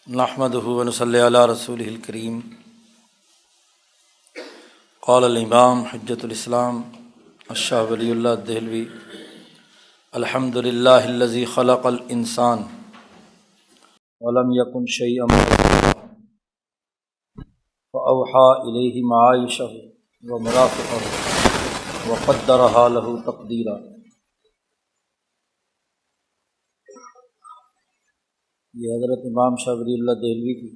نحمدہ و نصلی علی رسولہ الکریم۔ قال الامام حجۃ الاسلام الشاہ ولی اللہ دہلوی: الحمد للہ الذی خلق الانسان ولم یکن شیئا فاوحی الیہ معایشہ ومرافقہ وقدرہا لہ تقدیرا۔ یہ حضرت امام شاہ ولی اللہ دہلوی کی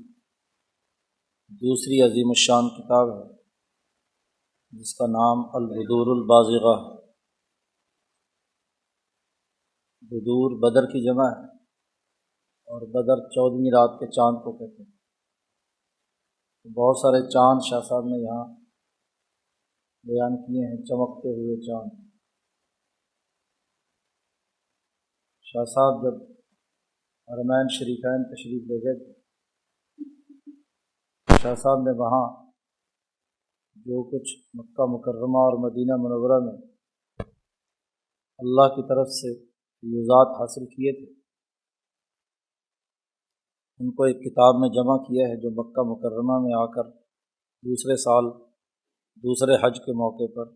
دوسری عظیم الشان کتاب ہے، جس کا نام البدور البازغہ۔ بدور بدر کی جمع ہے، اور بدر 14ویں رات کے چاند کو کہتے ہیں۔ بہت سارے چاند شاہ صاحب نے یہاں بیان کیے ہیں، چمکتے ہوئے چاند۔ شاہ صاحب جب حرمین شریفین تشریف لے گئے تھے، شاہ صاحب نے وہاں جو کچھ مکہ مکرمہ اور مدینہ منورہ میں اللہ کی طرف سے فیوزات حاصل کیے تھے، ان کو ایک کتاب میں جمع کیا ہے، جو مکہ مکرمہ میں آ کر دوسرے سال دوسرے حج کے موقع پر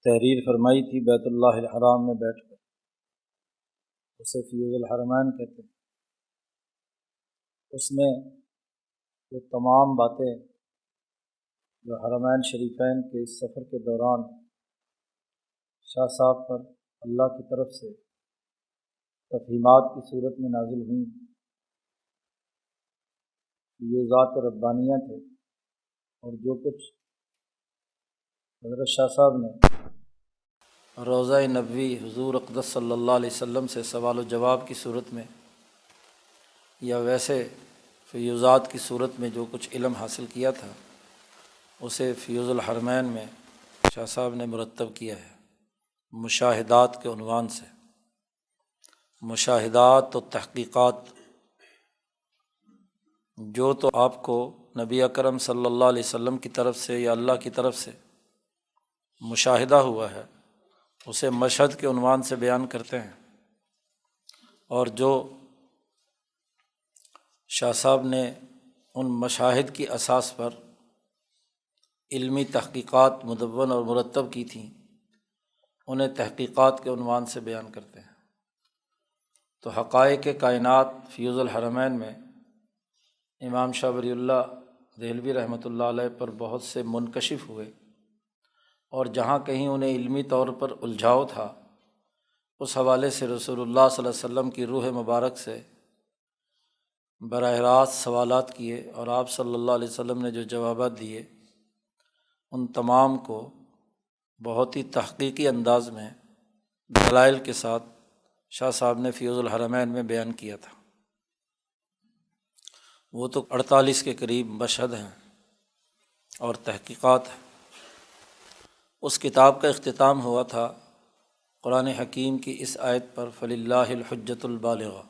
تحریر فرمائی تھی بیت اللہ الحرام میں بیٹھ کر۔ اسے فیوز الحرمین کہتے ہیں۔ اس میں وہ تمام باتیں جو حرمین شریفین کے اس سفر کے دوران شاہ صاحب پر اللہ کی طرف سے تفہیمات کی صورت میں نازل ہوئیں، فیوزات ربانیہ تھے، اور جو کچھ حضرت شاہ صاحب نے روضہ نبوی حضور اقدس صلی اللہ علیہ وسلم سے سوال و جواب کی صورت میں یا ویسے فیوزات کی صورت میں جو کچھ علم حاصل کیا تھا، اسے فیوز الحرمین میں شاہ صاحب نے مرتب کیا ہے، مشاہدات کے عنوان سے۔ مشاہدات و تحقیقات، جو تو آپ کو نبی اکرم صلی اللہ علیہ وسلم کی طرف سے یا اللہ کی طرف سے مشاہدہ ہوا ہے، اسے مشہد کے عنوان سے بیان کرتے ہیں، اور جو شاہ صاحب نے ان مشاہد کی اساس پر علمی تحقیقات مدون اور مرتب کی تھیں، انہیں تحقیقات کے عنوان سے بیان کرتے ہیں۔ تو حقائق کائنات فیوز الحرمین میں امام شاہ ولی اللہ دہلوی رحمۃ اللہ علیہ پر بہت سے منکشف ہوئے، اور جہاں کہیں انہیں علمی طور پر الجھاؤ تھا، اس حوالے سے رسول اللہ صلی اللہ علیہ وسلم کی روح مبارک سے براہ راست سوالات کیے، اور آپ صلی اللہ علیہ وسلم نے جو جوابات دیے، ان تمام کو بہت ہی تحقیقی انداز میں دلائل کے ساتھ شاہ صاحب نے فیوز الحرمین میں بیان کیا تھا۔ وہ تو 48 کے قریب مشہد ہیں اور تحقیقات ہیں۔ اس کتاب کا اختتام ہوا تھا قرآن حکیم کی اس آیت پر، فَلِلَّهِ الْحُجَّةُ الْبَالِغَةُ،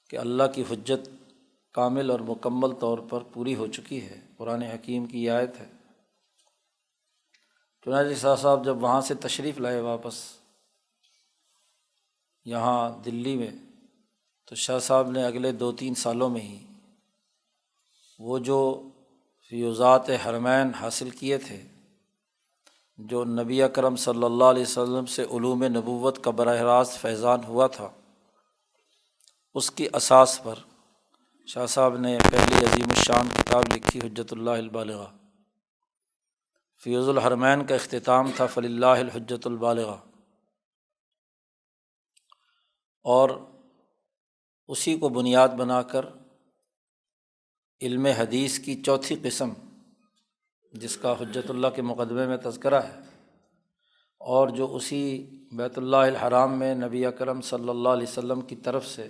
کہ اللہ کی حجت کامل اور مکمل طور پر پوری ہو چکی ہے۔ قرآن حکیم کی یہ آیت ہے۔ چنانچہ شاہ صاحب جب وہاں سے تشریف لائے واپس یہاں دلی میں، تو شاہ صاحب نے اگلے 2-3 سالوں میں ہی وہ جو فیوزات حرمین حاصل کیے تھے، جو نبی اکرم صلی اللہ علیہ وسلم سے علوم نبوت کا براہ راست فیضان ہوا تھا، اس کی اساس پر شاہ صاحب نے پہلی عظیم الشان کتاب لکھی، حجۃ اللہ البالغہ۔ فیوز الحرمین کا اختتام تھا فللہ الحجۃ البالغہ، اور اسی کو بنیاد بنا کر علم حدیث کی چوتھی قسم، جس کا حجۃ اللہ کے مقدمے میں تذکرہ ہے، اور جو اسی بیت اللہ الحرام میں نبی اکرم صلی اللہ علیہ وسلم کی طرف سے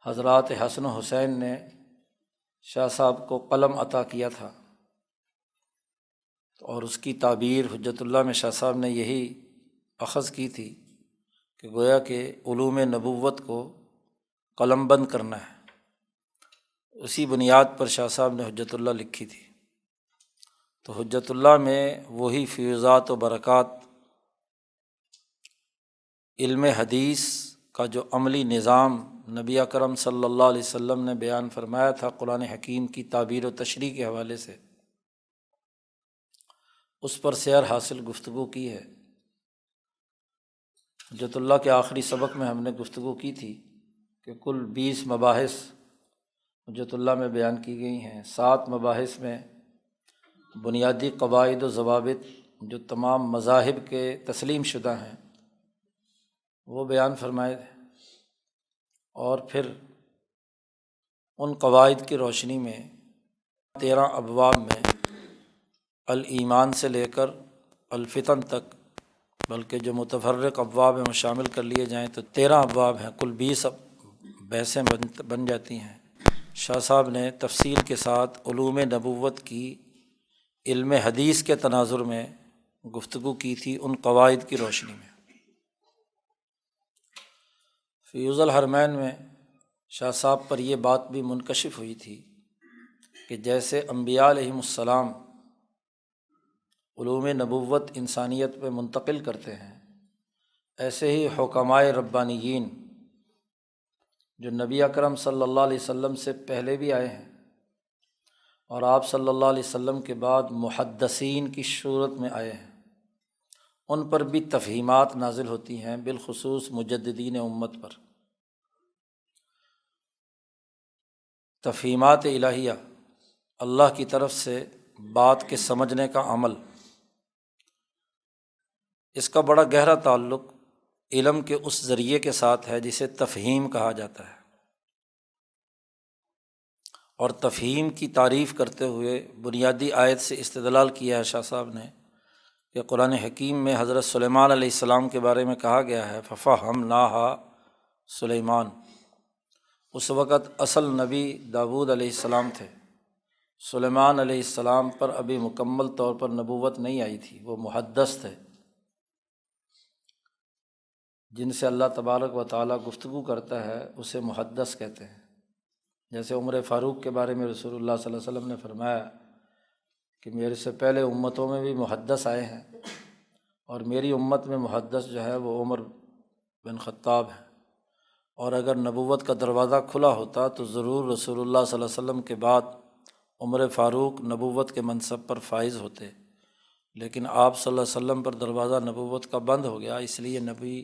حضرات حسن و حسین نے شاہ صاحب کو قلم عطا کیا تھا، اور اس کی تعبیر حجۃ اللہ میں شاہ صاحب نے یہی اخذ کی تھی کہ گویا کہ علوم نبوت کو قلم بند کرنا ہے۔ اسی بنیاد پر شاہ صاحب نے حجۃ اللہ لکھی تھی۔ تو حجۃ اللہ میں وہی فیوزات و برکات علم حدیث کا جو عملی نظام نبی اکرم صلی اللہ علیہ وسلم نے بیان فرمایا تھا قرآن حکیم کی تعبیر و تشریح کے حوالے سے، اس پر سیر حاصل گفتگو کی ہے۔ حجۃ اللہ کے آخری سبق میں ہم نے گفتگو کی تھی کہ کل 20 مباحث حجۃ اللہ میں بیان کی گئی ہیں۔ 7 مباحث میں بنیادی قواعد و ضوابط جو تمام مذاہب کے تسلیم شدہ ہیں وہ بیان فرمائے، اور پھر ان قواعد کی روشنی میں 13 ابواب میں الایمان سے لے کر الفتن تک، بلکہ جو متفرق ابواب ہیں وہ شامل کر لیے جائیں تو 13 ابواب ہیں، کل 20 بحثیں بن جاتی ہیں۔ شاہ صاحب نے تفصیل کے ساتھ علوم نبوت کی علم حدیث کے تناظر میں گفتگو کی تھی ان قواعد کی روشنی میں۔ فیوض الحرمین میں شاہ صاحب پر یہ بات بھی منکشف ہوئی تھی کہ جیسے انبیاء علیہم السلام علوم نبوت انسانیت پہ منتقل کرتے ہیں، ایسے ہی حکمائے ربانیین جو نبی اکرم صلی اللہ علیہ وسلم سے پہلے بھی آئے ہیں اور آپ صلی اللہ علیہ وسلم کے بعد محدثین کی صورت میں آئے ہیں، ان پر بھی تفہیمات نازل ہوتی ہیں، بالخصوص مجددین امت پر۔ تفہیمات الہیہ، اللہ کی طرف سے بات کے سمجھنے کا عمل، اس کا بڑا گہرا تعلق علم کے اس ذریعے کے ساتھ ہے جسے تفہیم کہا جاتا ہے، اور تفہیم کی تعریف کرتے ہوئے بنیادی آیت سے استدلال کیا ہے شاہ صاحب نے کہ قرآن حکیم میں حضرت سلیمان علیہ السلام کے بارے میں کہا گیا ہے فَفَهَمْنَاهَا سلیمان۔ اس وقت اصل نبی داؤد علیہ السلام تھے، سلیمان علیہ السلام پر ابھی مکمل طور پر نبوت نہیں آئی تھی، وہ محدث تھے جن سے اللہ تبارک و تعالیٰ گفتگو کرتا ہے، اسے محدث کہتے ہیں۔ جیسے عمر فاروق کے بارے میں رسول اللہ صلی اللہ علیہ وسلم نے فرمایا کہ میرے سے پہلے امتوں میں بھی محدث آئے ہیں، اور میری امت میں محدث جو ہے وہ عمر بن خطاب ہے، اور اگر نبوت کا دروازہ کھلا ہوتا تو ضرور رسول اللہ صلی اللہ علیہ وسلم کے بعد عمر فاروق نبوت کے منصب پر فائز ہوتے، لیکن آپ صلی اللہ علیہ وسلم پر دروازہ نبوت کا بند ہو گیا، اس لیے نبی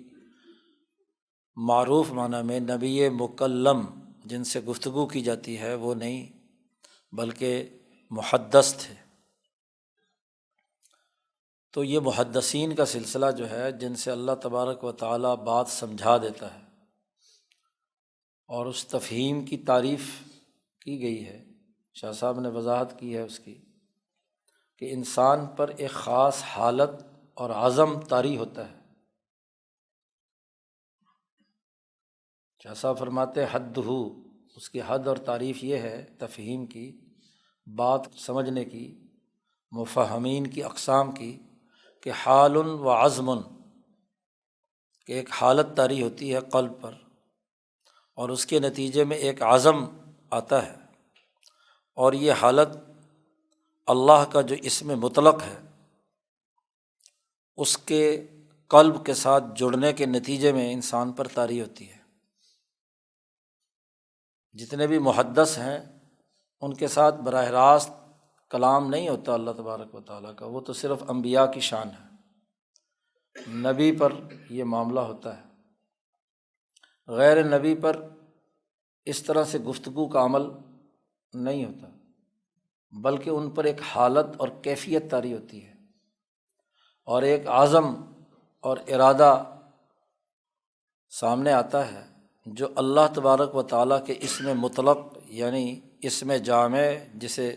معروف معنی میں نبی مکلم جن سے گفتگو کی جاتی ہے وہ نہیں، بلکہ محدث تھے۔ تو یہ محدثین کا سلسلہ جو ہے جن سے اللہ تبارک و تعالیٰ بات سمجھا دیتا ہے، اور اس تفہیم کی تعریف کی گئی ہے، شاہ صاحب نے وضاحت کی ہے اس کی، کہ انسان پر ایک خاص حالت اور عزم طاری ہوتا ہے۔ شاہ صاحب فرماتے حد ہو، اس کی حد اور تعریف یہ ہے تفہیم کی، بات سمجھنے کی، مفہمین کی اقسام کی، کہ حال و عزم، کہ ایک حالت طاری ہوتی ہے قلب پر، اور اس کے نتیجے میں ایک عزم آتا ہے، اور یہ حالت اللہ کا جو اسم مطلق ہے اس کے قلب کے ساتھ جڑنے کے نتیجے میں انسان پر طاری ہوتی ہے۔ جتنے بھی محدث ہیں ان کے ساتھ براہ راست کلام نہیں ہوتا اللہ تبارک و تعالیٰ کا، وہ تو صرف انبیاء کی شان ہے، نبی پر یہ معاملہ ہوتا ہے، غیر نبی پر اس طرح سے گفتگو کا عمل نہیں ہوتا، بلکہ ان پر ایک حالت اور کیفیت طاری ہوتی ہے، اور ایک عزم اور ارادہ سامنے آتا ہے جو اللہ تبارک و تعالیٰ کے اسم مطلق یعنی اسم جامع جسے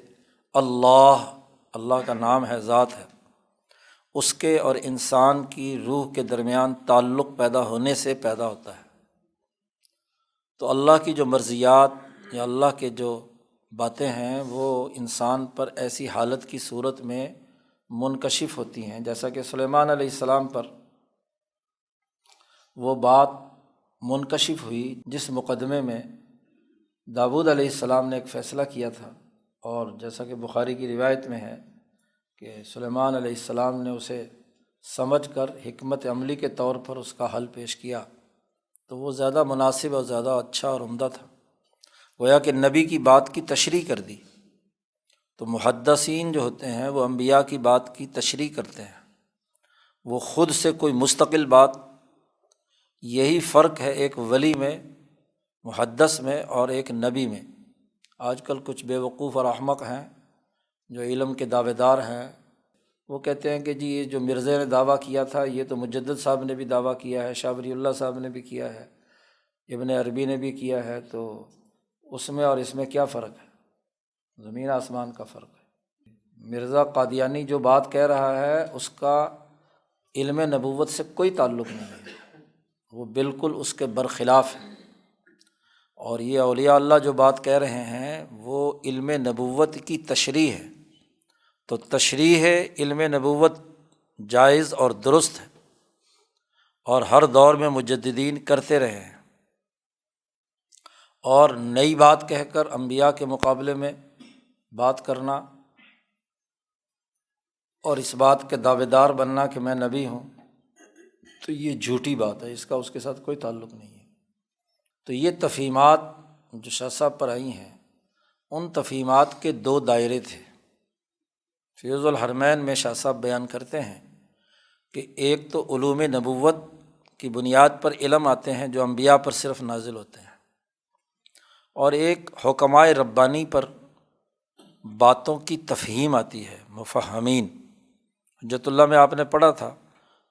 اللہ کا نام ہے، ذات ہے، اس کے اور انسان کی روح کے درمیان تعلق پیدا ہونے سے پیدا ہوتا ہے۔ تو اللہ کی جو مرضیات یا اللہ کے جو باتیں ہیں وہ انسان پر ایسی حالت کی صورت میں منکشف ہوتی ہیں، جیسا کہ سلیمان علیہ السلام پر وہ بات منکشف ہوئی جس مقدمے میں داؤد علیہ السلام نے ایک فیصلہ کیا تھا، اور جیسا کہ بخاری کی روایت میں ہے کہ سلیمان علیہ السلام نے اسے سمجھ کر حکمت عملی کے طور پر اس کا حل پیش کیا، تو وہ زیادہ مناسب اور زیادہ اچھا اور عمدہ تھا، گویا کہ نبی کی بات کی تشریح کر دی۔ تو محدثین جو ہوتے ہیں وہ انبیاء کی بات کی تشریح کرتے ہیں، وہ خود سے کوئی مستقل بات، یہی فرق ہے ایک ولی میں، محدث میں، اور ایک نبی میں۔ آج کل کچھ بے وقوف اور احمق ہیں جو علم کے دعوے دار ہیں، وہ کہتے ہیں کہ جی یہ جو مرزا نے دعویٰ کیا تھا یہ تو مجدد صاحب نے بھی دعویٰ کیا ہے، شاہ ولی اللہ صاحب نے بھی کیا ہے، ابن عربی نے بھی کیا ہے، تو اس میں اور اس میں کیا فرق ہے؟ زمین آسمان کا فرق ہے۔ مرزا قادیانی جو بات کہہ رہا ہے اس کا علم نبوت سے کوئی تعلق نہیں ہے، وہ بالکل اس کے برخلاف ہے۔ اور یہ اولیاء اللہ جو بات کہہ رہے ہیں وہ علم نبوت کی تشریح ہے، تو تشریح علم نبوت جائز اور درست ہے، اور ہر دور میں مجددین کرتے رہے ہیں۔ اور نئی بات کہہ کر انبیاء کے مقابلے میں بات کرنا اور اس بات کے دعوے دار بننا کہ میں نبی ہوں، تو یہ جھوٹی بات ہے، اس کا اس کے ساتھ کوئی تعلق نہیں ہے۔ تو یہ تفہیمات جو شاہ صاحب پر آئی ہیں، ان تفہیمات کے دو دائرے تھے۔ فیض الحرمین میں شاہ صاحب بیان کرتے ہیں کہ ایک تو علوم نبوت کی بنیاد پر علم آتے ہیں جو انبیاء پر صرف نازل ہوتے ہیں، اور ایک حکمائے ربانی پر باتوں کی تفہیم آتی ہے، مفہمین۔ حجت اللہ میں آپ نے پڑھا تھا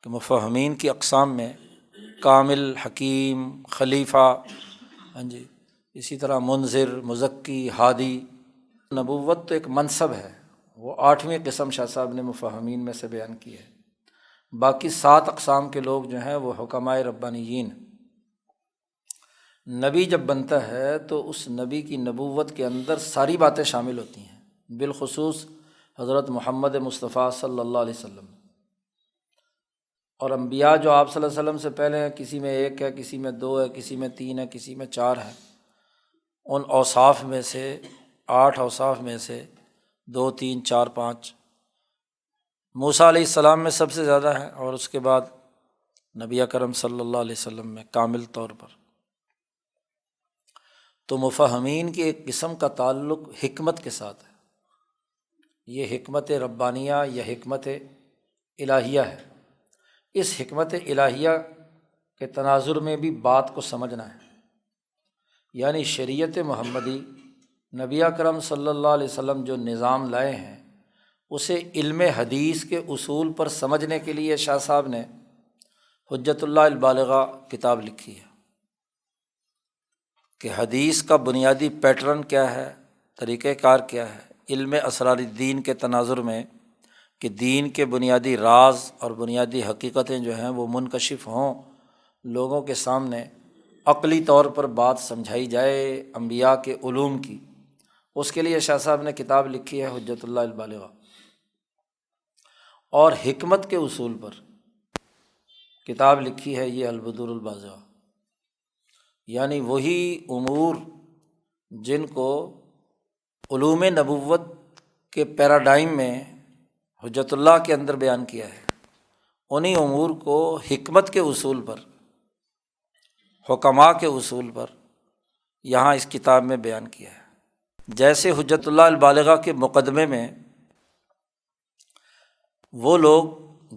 کہ مفہمین کی اقسام میں کامل، حکیم، خلیفہ، اسی طرح منذر، مزکی، ہادی۔ نبوت تو ایک منصب ہے، وہ 8ویں قسم شاہ صاحب نے مفہمین میں سے بیان کی ہے۔ باقی 7 اقسام کے لوگ جو ہیں وہ حکمائے ربانیین۔ نبی جب بنتا ہے تو اس نبی کی نبوت کے اندر ساری باتیں شامل ہوتی ہیں، بالخصوص حضرت محمد مصطفیٰ صلی اللہ علیہ وسلم۔ اور انبیاء جو آپ صلی اللہ علیہ وسلم سے پہلے ہیں، کسی میں 1 ہے، کسی میں 2 ہے، کسی میں 3 ہے، کسی میں 4 ہے، ان اوصاف میں سے 8 اوصاف میں سے 2، 3، 4، 5 موسیٰ علیہ السلام میں سب سے زیادہ ہے، اور اس کے بعد نبی اکرم صلی اللہ علیہ وسلم میں کامل طور پر۔ تو مفہمین کی ایک قسم کا تعلق حکمت کے ساتھ ہے، یہ حکمت ربانیہ یا حکمت الہیہ ہے۔ اس حکمت الہیہ کے تناظر میں بھی بات کو سمجھنا ہے، یعنی شریعت محمدی، نبی اکرم صلی اللہ علیہ وسلم جو نظام لائے ہیں اسے علم حدیث کے اصول پر سمجھنے کے لیے شاہ صاحب نے حجت اللہ البالغہ کتاب لکھی ہے کہ حدیث کا بنیادی پیٹرن کیا ہے، طریقہ کار کیا ہے، علم اسرار الدین کے تناظر میں، کہ دین کے بنیادی راز اور بنیادی حقیقتیں جو ہیں وہ منکشف ہوں، لوگوں کے سامنے عقلی طور پر بات سمجھائی جائے انبیاء کے علوم کی۔ اس کے لیے شاہ صاحب نے کتاب لکھی ہے حجت اللہ البالغہ۔ اور حکمت کے اصول پر کتاب لکھی ہے یہ البدور البازغہ، یعنی وہی امور جن کو علوم نبوت کے پیراڈائم میں حجت اللہ کے اندر بیان کیا ہے، انہی امور کو حکمت کے اصول پر، حکماء کے اصول پر یہاں اس کتاب میں بیان کیا ہے۔ جیسے حجت اللہ البالغہ کے مقدمے میں وہ لوگ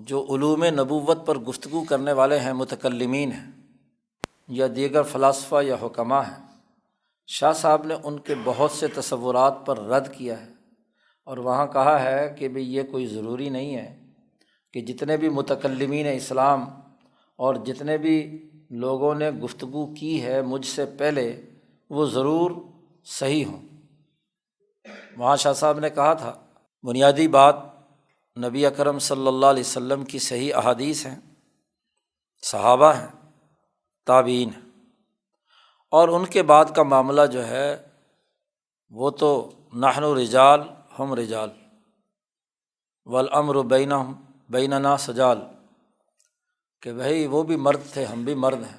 جو علوم نبوت پر گفتگو کرنے والے ہیں، متکلمین ہیں یا دیگر فلاسفہ یا حکماء ہیں، شاہ صاحب نے ان کے بہت سے تصورات پر رد کیا ہے، اور وہاں کہا ہے کہ بھئی یہ کوئی ضروری نہیں ہے کہ جتنے بھی متکلمین اسلام اور جتنے بھی لوگوں نے گفتگو کی ہے مجھ سے پہلے وہ ضرور صحیح ہوں۔ وہاں شاہ صاحب نے کہا تھا بنیادی بات نبی اکرم صلی اللہ علیہ وسلم کی صحیح احادیث ہیں، صحابہ ہیں، تابعین ہیں، اور ان کے بعد کا معاملہ جو ہے وہ تو نحن رجال ہم رجال والامر بیننا سجال، کہ بھائی وہ بھی مرد تھے ہم بھی مرد ہیں،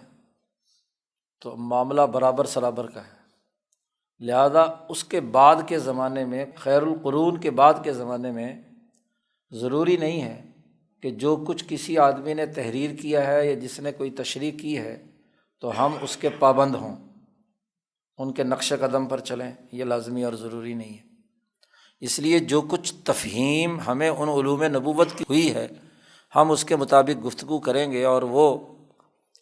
تو معاملہ برابر سرابر کا ہے۔ لہذا اس کے بعد کے زمانے میں، خیر القرون کے بعد کے زمانے میں ضروری نہیں ہے کہ جو کچھ کسی آدمی نے تحریر کیا ہے یا جس نے کوئی تشریح کی ہے تو ہم اس کے پابند ہوں، ان کے نقش قدم پر چلیں، یہ لازمی اور ضروری نہیں ہے۔ اس لیے جو کچھ تفہیم ہمیں ان علوم نبوت کی ہوئی ہے ہم اس کے مطابق گفتگو کریں گے، اور وہ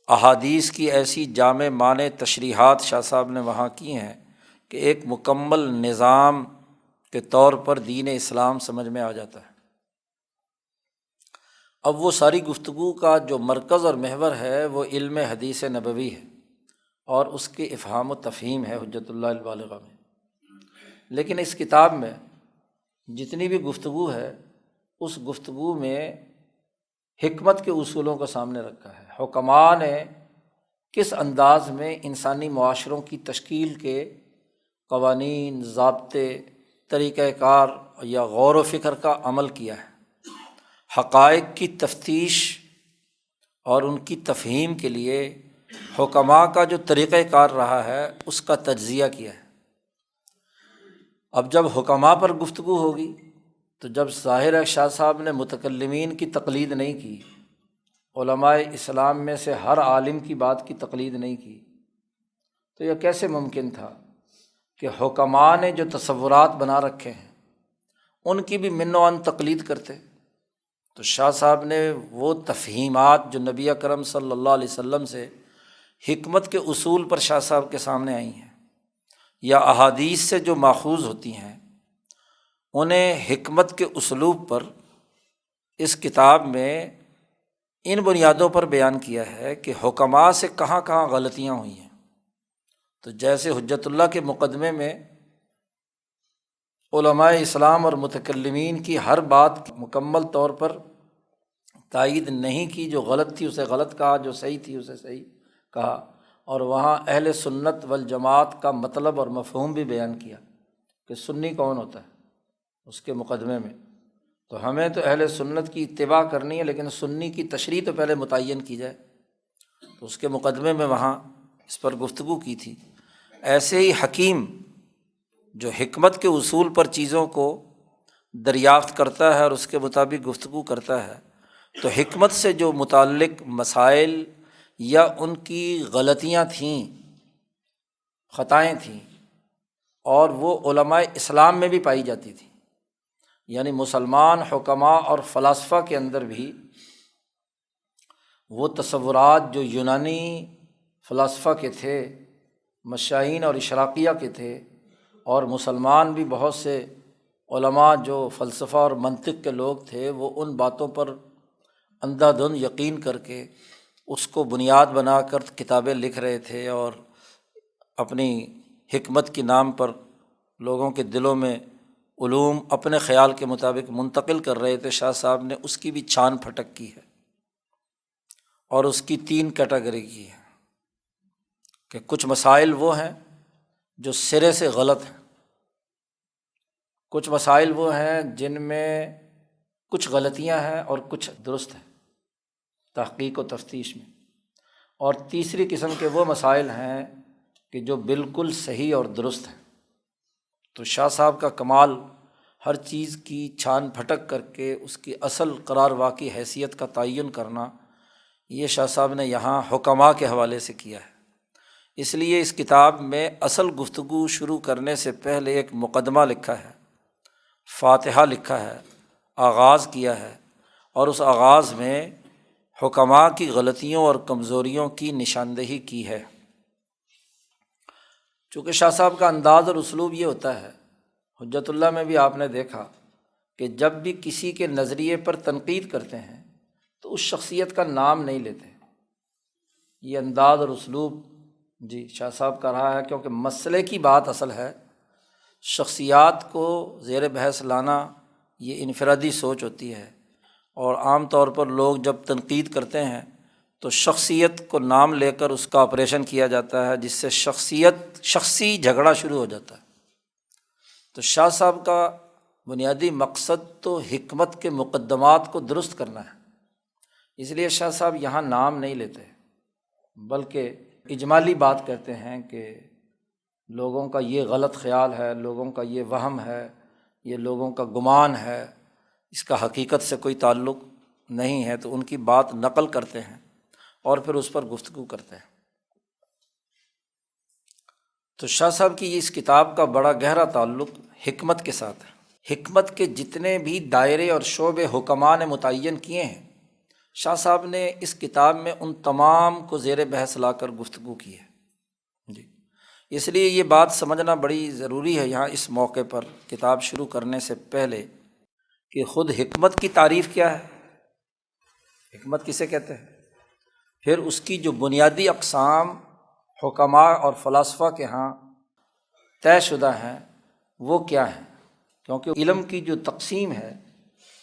احادیث کی ایسی جامع معنی تشریحات شاہ صاحب نے وہاں کی ہیں کہ ایک مکمل نظام کے طور پر دین اسلام سمجھ میں آ جاتا ہے۔ اب وہ ساری گفتگو کا جو مرکز اور محور ہے وہ علم حدیث نبوی ہے، اور اس کے افہام و تفہیم ہے حجت اللہ البالغہ میں۔ لیکن اس کتاب میں جتنی بھی گفتگو ہے اس گفتگو میں حکمت کے اصولوں کو سامنے رکھا ہے۔ حکماء نے کس انداز میں انسانی معاشروں کی تشکیل کے قوانین، ضابطے، طریقۂ کار یا غور و فکر کا عمل کیا ہے، حقائق کی تفتیش اور ان کی تفہیم کے لیے حکماء کا جو طریقۂ کار رہا ہے اس کا تجزیہ کیا ہے۔ اب جب حکماء پر گفتگو ہوگی تو جب ظاہر ہے شاہ صاحب نے متکلمین کی تقلید نہیں کی، علماء اسلام میں سے ہر عالم کی بات کی تقلید نہیں کی، تو یہ کیسے ممکن تھا کہ حکماء نے جو تصورات بنا رکھے ہیں ان کی بھی من و عن تقلید کرتے؟ تو شاہ صاحب نے وہ تفہیمات جو نبی اکرم صلی اللہ علیہ وسلم سے حکمت کے اصول پر شاہ صاحب کے سامنے آئی ہیں یا احادیث سے جو ماخوذ ہوتی ہیں، انہیں حکمت کے اسلوب پر اس کتاب میں ان بنیادوں پر بیان کیا ہے کہ حکماء سے کہاں کہاں غلطیاں ہوئی ہیں۔ تو جیسے حجت اللہ کے مقدمے میں علماء اسلام اور متکلمین کی ہر بات مکمل طور پر تائید نہیں کی، جو غلط تھی اسے غلط کہا، جو صحیح تھی اسے صحیح کہا، اور وہاں اہل سنت والجماعت کا مطلب اور مفہوم بھی بیان کیا کہ سنی کون ہوتا ہے اس کے مقدمے میں۔ تو ہمیں تو اہل سنت کی اتباع کرنی ہے، لیکن سنی کی تشریح تو پہلے متعین کی جائے، تو اس کے مقدمے میں وہاں اس پر گفتگو کی تھی۔ ایسے ہی حکیم جو حکمت کے اصول پر چیزوں کو دریافت کرتا ہے اور اس کے مطابق گفتگو کرتا ہے، تو حکمت سے جو متعلق مسائل یا ان کی غلطیاں تھیں، خطائیں تھیں، اور وہ علماء اسلام میں بھی پائی جاتی تھیں، یعنی مسلمان حکماء اور فلاسفہ کے اندر بھی وہ تصورات جو یونانی فلاسفہ کے تھے، مشائین اور اشراقیہ کے تھے، اور مسلمان بھی بہت سے علماء جو فلسفہ اور منطق کے لوگ تھے، وہ ان باتوں پر اندھا دھند یقین کر کے اس کو بنیاد بنا کر کتابیں لکھ رہے تھے، اور اپنی حکمت کے نام پر لوگوں کے دلوں میں علوم اپنے خیال کے مطابق منتقل کر رہے تھے۔ شاہ صاحب نے اس کی بھی چھان پھٹک کی ہے، اور اس کی 3 کیٹیگری کی ہے کہ کچھ مسائل وہ ہیں جو سرے سے غلط ہیں، کچھ مسائل وہ ہیں جن میں کچھ غلطیاں ہیں اور کچھ درست ہیں تحقیق و تفتیش میں، اور تیسری قسم کے وہ مسائل ہیں کہ جو بالکل صحیح اور درست ہیں۔ تو شاہ صاحب کا کمال ہر چیز کی چھان پھٹک کر کے اس کی اصل قرار واقعی حیثیت کا تعین کرنا، یہ شاہ صاحب نے یہاں حکماء کے حوالے سے کیا ہے۔ اس لیے اس کتاب میں اصل گفتگو شروع کرنے سے پہلے ایک مقدمہ لکھا ہے، فاتحہ لکھا ہے، آغاز کیا ہے، اور اس آغاز میں حکماء کی غلطیوں اور کمزوریوں کی نشاندہی کی ہے۔ چونکہ شاہ صاحب کا انداز اور اسلوب یہ ہوتا ہے، حجت اللہ میں بھی آپ نے دیکھا کہ جب بھی کسی کے نظریے پر تنقید کرتے ہیں تو اس شخصیت کا نام نہیں لیتے۔ یہ انداز اور اسلوب جی شاہ صاحب کا رہا ہے، کیونکہ مسئلے کی بات اصل ہے، شخصیات کو زیر بحث لانا یہ انفرادی سوچ ہوتی ہے، اور عام طور پر لوگ جب تنقید کرتے ہیں تو شخصیت کو نام لے کر اس کا آپریشن کیا جاتا ہے، جس سے شخصی جھگڑا شروع ہو جاتا ہے۔ تو شاہ صاحب کا بنیادی مقصد تو حکمت کے مقدمات کو درست کرنا ہے، اس لیے شاہ صاحب یہاں نام نہیں لیتے، بلکہ اجمالی بات کہتے ہیں کہ لوگوں کا یہ غلط خیال ہے، لوگوں کا یہ وہم ہے، یہ لوگوں کا گمان ہے، اس کا حقیقت سے کوئی تعلق نہیں ہے، تو ان کی بات نقل کرتے ہیں اور پھر اس پر گفتگو کرتے ہیں۔ تو شاہ صاحب کی اس کتاب کا بڑا گہرا تعلق حکمت کے ساتھ ہے۔ حکمت کے جتنے بھی دائرے اور شعبے حکماء نے متعین کیے ہیں، شاہ صاحب نے اس کتاب میں ان تمام کو زیر بحث لا کر گفتگو کی ہے جی۔ اس لیے یہ بات سمجھنا بڑی ضروری ہے یہاں اس موقع پر کتاب شروع کرنے سے پہلے کہ خود حکمت کی تعریف کیا ہے، حکمت کسے کہتے ہیں، پھر اس کی جو بنیادی اقسام حکماء اور فلاسفہ کے ہاں طے شدہ ہیں وہ کیا ہیں، کیونکہ علم کی جو تقسیم ہے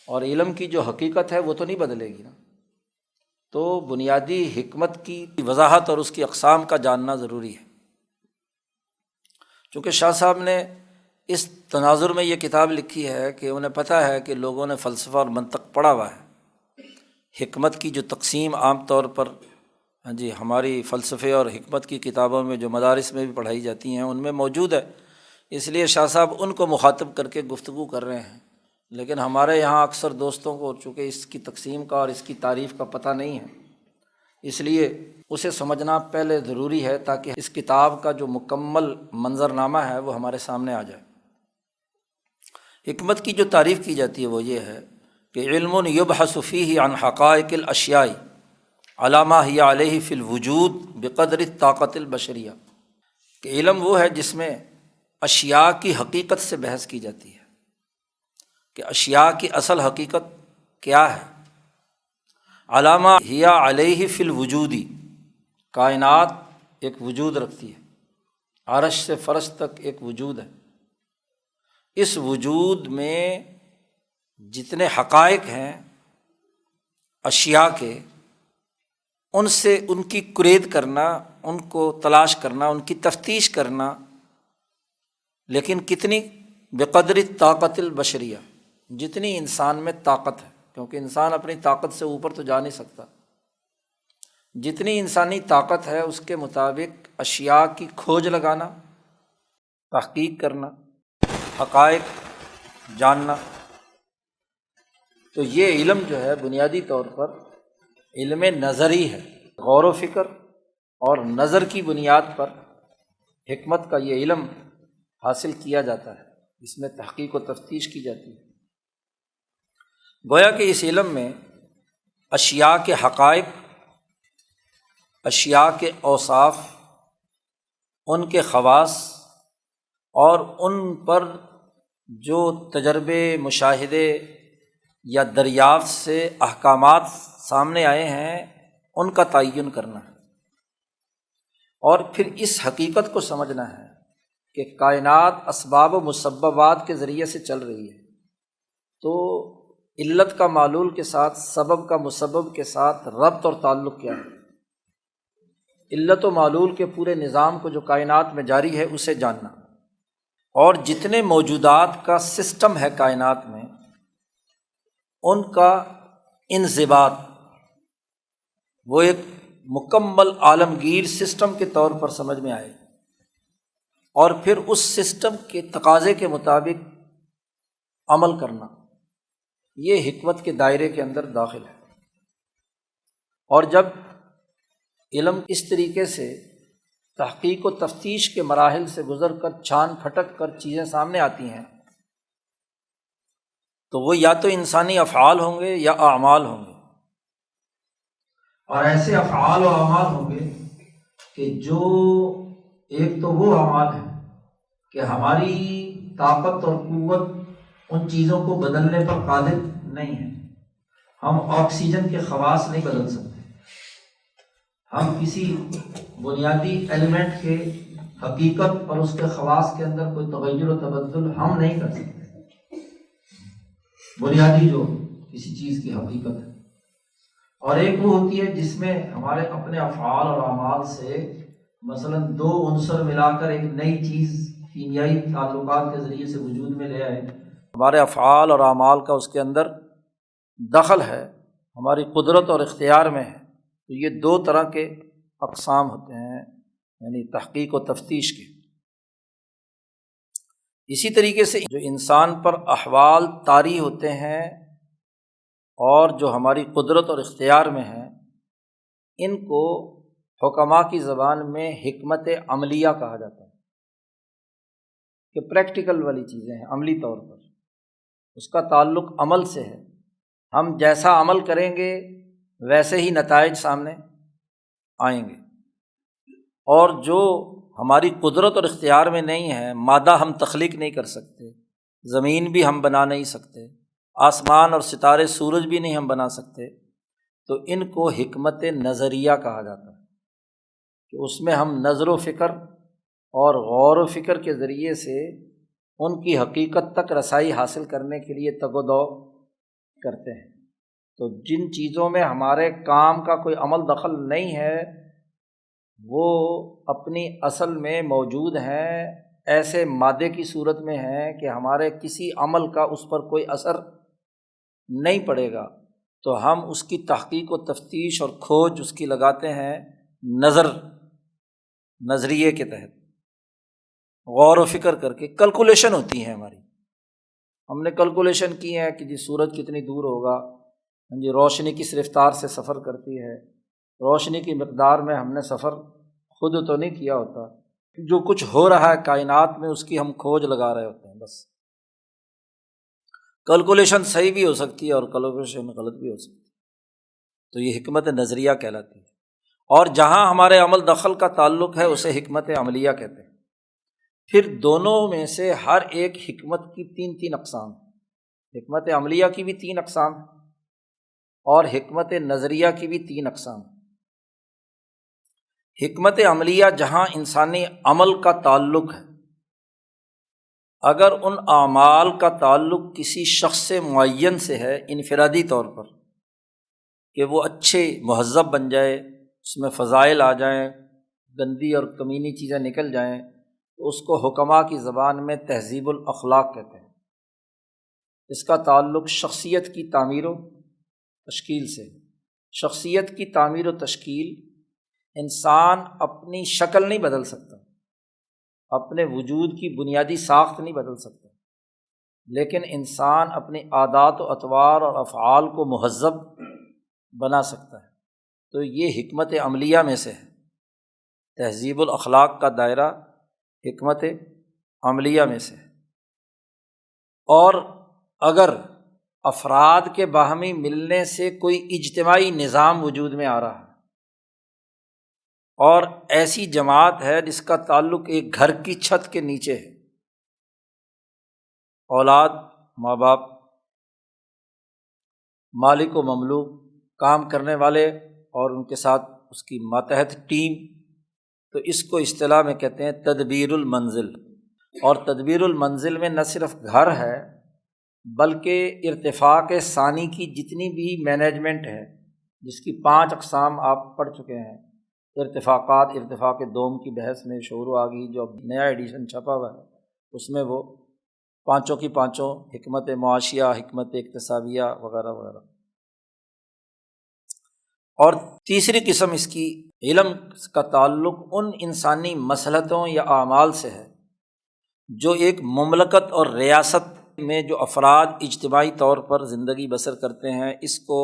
اور علم کی جو حقیقت ہے وہ تو نہیں بدلے گی نا، تو بنیادی حکمت کی وضاحت اور اس کی اقسام کا جاننا ضروری ہے۔ چونکہ شاہ صاحب نے اس تناظر میں یہ کتاب لکھی ہے کہ انہیں پتہ ہے کہ لوگوں نے فلسفہ اور منطق پڑھا ہوا ہے، حکمت کی جو تقسیم عام طور پر جی ہماری فلسفے اور حکمت کی کتابوں میں جو مدارس میں بھی پڑھائی جاتی ہیں ان میں موجود ہے، اس لیے شاہ صاحب ان کو مخاطب کر کے گفتگو کر رہے ہیں۔ لیکن ہمارے یہاں اکثر دوستوں کو چونکہ اس کی تقسیم کا اور اس کی تعریف کا پتہ نہیں ہے، اس لیے اسے سمجھنا پہلے ضروری ہے تاکہ اس کتاب کا جو مکمل منظرنامہ ہے وہ ہمارے سامنے آ جائے۔ حکمت کی جو تعریف کی جاتی ہے وہ یہ ہے کہ علم یبحث فیہ عن حقائق الاشیاء علی ما ہی علیہ فی الوجود بقدر الطاقت البشریہ، کہ علم وہ ہے جس میں اشیاء کی حقیقت سے بحث کی جاتی ہے کہ اشیاء کی اصل حقیقت کیا ہے، علی ما ہی علیہ فی الوجودی، کائنات ایک وجود رکھتی ہے، عرش سے فرش تک ایک وجود ہے، اس وجود میں جتنے حقائق ہیں اشیاء کے، ان سے ان کی کرید کرنا، ان کو تلاش کرنا، ان کی تفتیش کرنا، لیکن کتنی، بقدر طاقت البشریہ، جتنی انسان میں طاقت ہے، کیونکہ انسان اپنی طاقت سے اوپر تو جا نہیں سکتا، جتنی انسانی طاقت ہے اس کے مطابق اشیاء کی کھوج لگانا، تحقیق کرنا، حقائق جاننا۔ تو یہ علم جو ہے بنیادی طور پر علم نظری ہے، غور و فکر اور نظر کی بنیاد پر حکمت کا یہ علم حاصل کیا جاتا ہے، اس میں تحقیق و تفتیش کی جاتی ہے۔ گویا کہ اس علم میں اشیاء کے حقائق، اشیاء کے اوصاف، ان کے خواص اور ان پر جو تجربے، مشاہدے یا دریافت سے احکامات سامنے آئے ہیں ان کا تعین کرنا ہے، اور پھر اس حقیقت کو سمجھنا ہے کہ کائنات اسباب و مسببات کے ذریعے سے چل رہی ہے، تو علت کا معلول کے ساتھ، سبب کا مسبب کے ساتھ ربط اور تعلق کیا ہے، علت و معلول کے پورے نظام کو جو کائنات میں جاری ہے اسے جاننا، اور جتنے موجودات کا سسٹم ہے کائنات میں ان کا انضباط، وہ ایک مکمل عالمگیر سسٹم کے طور پر سمجھ میں آئے، اور پھر اس سسٹم کے تقاضے کے مطابق عمل کرنا، یہ حکمت کے دائرے کے اندر داخل ہے۔ اور جب علم اس طریقے سے تحقیق و تفتیش کے مراحل سے گزر کر چھان پھٹک کر چیزیں سامنے آتی ہیں تو وہ یا تو انسانی افعال ہوں گے یا اعمال ہوں گے، اور ایسے افعال و اعمال ہوں گے کہ جو ایک تو وہ اعمال ہیں کہ ہماری طاقت اور قوت ان چیزوں کو بدلنے پر قادر نہیں ہے، ہم آکسیجن کے خواص نہیں بدل سکتے، ہم کسی بنیادی ایلیمنٹ کے حقیقت اور اس کے خواص کے اندر کوئی تغیر و تبدل ہم نہیں کر سکتے، بنیادی جو کسی چیز کی حقیقت ہے۔ اور ایک وہ ہوتی ہے جس میں ہمارے اپنے افعال اور اعمال سے مثلا دو عنصر ملا کر ایک نئی چیز کیمیائی تعلقات کے ذریعے سے وجود میں لے آئے، ہمارے افعال اور اعمال کا اس کے اندر دخل ہے، ہماری قدرت اور اختیار میں ہے، تو یہ دو طرح کے اقسام ہوتے ہیں، یعنی تحقیق و تفتیش کے۔ اسی طریقے سے جو انسان پر احوال طاری ہوتے ہیں اور جو ہماری قدرت اور اختیار میں ہیں، ان کو حکماء کی زبان میں حکمت عملیہ کہا جاتا ہے۔ کہ پریکٹیکل والی چیزیں ہیں، عملی طور پر اس کا تعلق عمل سے ہے۔ ہم جیسا عمل کریں گے ویسے ہی نتائج سامنے آئیں گے، اور جو ہماری قدرت اور اختیار میں نہیں ہے، مادہ ہم تخلیق نہیں کر سکتے، زمین بھی ہم بنا نہیں سکتے، آسمان اور ستارے سورج بھی نہیں ہم بنا سکتے، تو ان کو حکمت نظریہ کہا جاتا ہے کہ اس میں ہم نظر و فکر اور غور و فکر کے ذریعے سے ان کی حقیقت تک رسائی حاصل کرنے کے لیے تگ و دو کرتے ہیں۔ تو جن چیزوں میں ہمارے کام کا کوئی عمل دخل نہیں ہے وہ اپنی اصل میں موجود ہیں، ایسے مادے کی صورت میں ہیں کہ ہمارے کسی عمل کا اس پر کوئی اثر نہیں پڑے گا، تو ہم اس کی تحقیق و تفتیش اور کھوج اس کی لگاتے ہیں نظریے کے تحت، غور و فکر کر کے کیلکولیشن ہوتی ہے ہماری۔ ہم نے کیلکولیشن کی ہے کہ جی سورج کتنی دور ہوگا، جی روشنی کس رفتار سے سفر کرتی ہے، روشنی کی مقدار میں ہم نے سفر خود تو نہیں کیا ہوتا، جو کچھ ہو رہا ہے کائنات میں اس کی ہم کھوج لگا رہے ہوتے ہیں۔ بس کیلکولیشن صحیح بھی ہو سکتی ہے اور کیلکولیشن غلط بھی ہو سکتی ہے، تو یہ حکمت نظریہ کہلاتی ہے۔ اور جہاں ہمارے عمل دخل کا تعلق ہے اسے حکمت عملیہ کہتے ہیں۔ پھر دونوں میں سے ہر ایک حکمت کی تین اقسام ہیں، حکمت عملیہ کی بھی 3 اقسام ہیں اور حکمت نظریہ کی بھی 3 اقسام ہیں۔ حکمت عملیہ جہاں انسانی عمل کا تعلق ہے، اگر ان اعمال کا تعلق کسی شخص سے معین سے ہے انفرادی طور پر کہ وہ اچھے مہذب بن جائے، اس میں فضائل آ جائیں، گندی اور کمینی چیزیں نکل جائیں، تو اس کو حکماء کی زبان میں تہذیب الاخلاق کہتے ہیں۔ اس کا تعلق شخصیت کی تعمیر و تشکیل سے۔ شخصیت کی تعمیر و تشکیل، انسان اپنی شکل نہیں بدل سکتا، اپنے وجود کی بنیادی ساخت نہیں بدل سکتا، لیکن انسان اپنی عادات و اطوار اور افعال کو مہذب بنا سکتا ہے، تو یہ حکمت عملیہ میں سے ہے۔ تہذیب الاخلاق کا دائرہ حکمت عملیہ میں سے ہے۔ اور اگر افراد کے باہمی ملنے سے کوئی اجتماعی نظام وجود میں آ رہا ہے اور ایسی جماعت ہے جس کا تعلق ایک گھر کی چھت کے نیچے ہے، اولاد، ماں باپ، مالک و مملوک، کام کرنے والے اور ان کے ساتھ اس کی ماتحت ٹیم، تو اس کو اصطلاح میں کہتے ہیں تدبیر المنزل۔ اور تدبیر المنزل میں نہ صرف گھر ہے بلکہ ارتفاق ثانی کی جتنی بھی مینجمنٹ ہے، جس کی 5 اقسام آپ پڑھ چکے ہیں، ارتفاقات، ارتفاق دوم کی بحث میں شروع آ گئی، جو اب نیا ایڈیشن چھپا ہوا ہے اس میں وہ 5 کی 5 حکمت معاشیہ، حکمت اقتصابیہ وغیرہ وغیرہ۔ اور تیسری قسم اس کی علم کا تعلق ان انسانی مصلحتوں یا اعمال سے ہے جو ایک مملکت اور ریاست میں جو افراد اجتماعی طور پر زندگی بسر کرتے ہیں، اس کو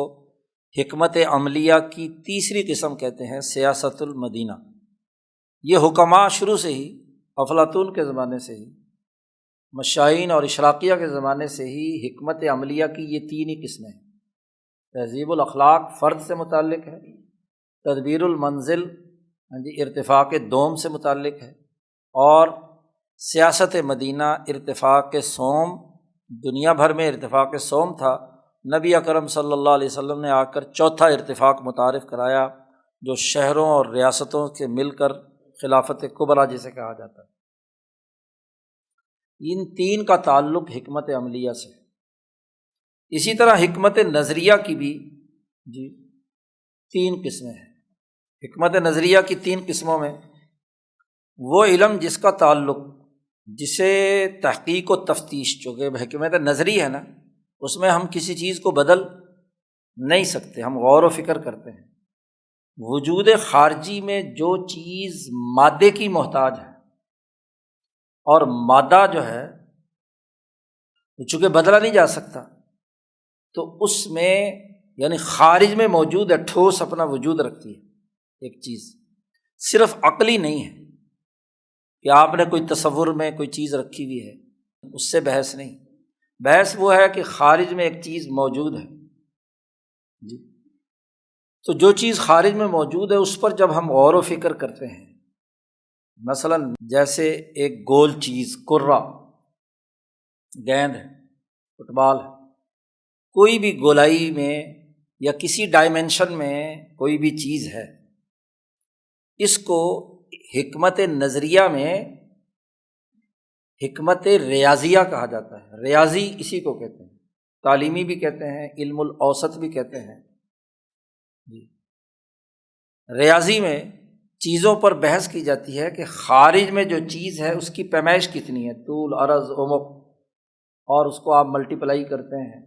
حکمت عملیہ کی تیسری قسم کہتے ہیں سیاست المدینہ۔ یہ حکماء شروع سے ہی، افلاطون کے زمانے سے ہی، مشائین اور اشراقیہ کے زمانے سے ہی حکمت عملیہ کی یہ 3 ہی قسمیں ہیں۔ تہذیب الاخلاق فرد سے متعلق ہے، تدبیر المنزل ارتفاق دوم سے متعلق ہے، اور سیاست مدینہ ارتفاق صوم۔ دنیا بھر میں ارتفاق صوم تھا، نبی اکرم صلی اللہ علیہ وسلم نے آ کر چوتھا ارتفاق متعارف کرایا، جو شہروں اور ریاستوں سے مل کر خلافت کبریٰ جسے کہا جاتا ہے۔ ان 3 کا تعلق حکمت عملیہ سے۔ اسی طرح حکمت نظریہ کی بھی 3 قسمیں ہیں۔ حکمت نظریہ کی 3 قسموں میں وہ علم جس کا تعلق، جسے تحقیق و تفتیش، چونکہ حکمت نظری ہے نا، اس میں ہم کسی چیز کو بدل نہیں سکتے، ہم غور و فکر کرتے ہیں۔ وجود خارجی میں جو چیز مادے کی محتاج ہے، اور مادہ جو ہے چونکہ بدلا نہیں جا سکتا، تو اس میں یعنی خارج میں موجود ہے، ٹھوس اپنا وجود رکھتی ہے ایک چیز، صرف عقلی نہیں ہے کہ آپ نے کوئی تصور میں کوئی چیز رکھی ہوئی ہے، اس سے بحث نہیں۔ بحث وہ ہے کہ خارج میں ایک چیز موجود ہے جی، تو جو چیز خارج میں موجود ہے اس پر جب ہم غور و فکر کرتے ہیں، مثلاً جیسے ایک گول چیز کرہ، گیند ہے، فٹ بال ہے، کوئی بھی گولائی میں یا کسی ڈائمینشن میں کوئی بھی چیز ہے، اس کو حکمت نظریہ میں حکمت ریاضیہ کہا جاتا ہے۔ ریاضی اسی کو کہتے ہیں، تعلیمی بھی کہتے ہیں، علم الاوسط بھی کہتے ہیں جی۔ ریاضی میں چیزوں پر بحث کی جاتی ہے کہ خارج میں جو چیز ہے اس کی پیمائش کتنی ہے، طول، عرض، عمق، اور اس کو آپ ملٹیپلائی کرتے ہیں،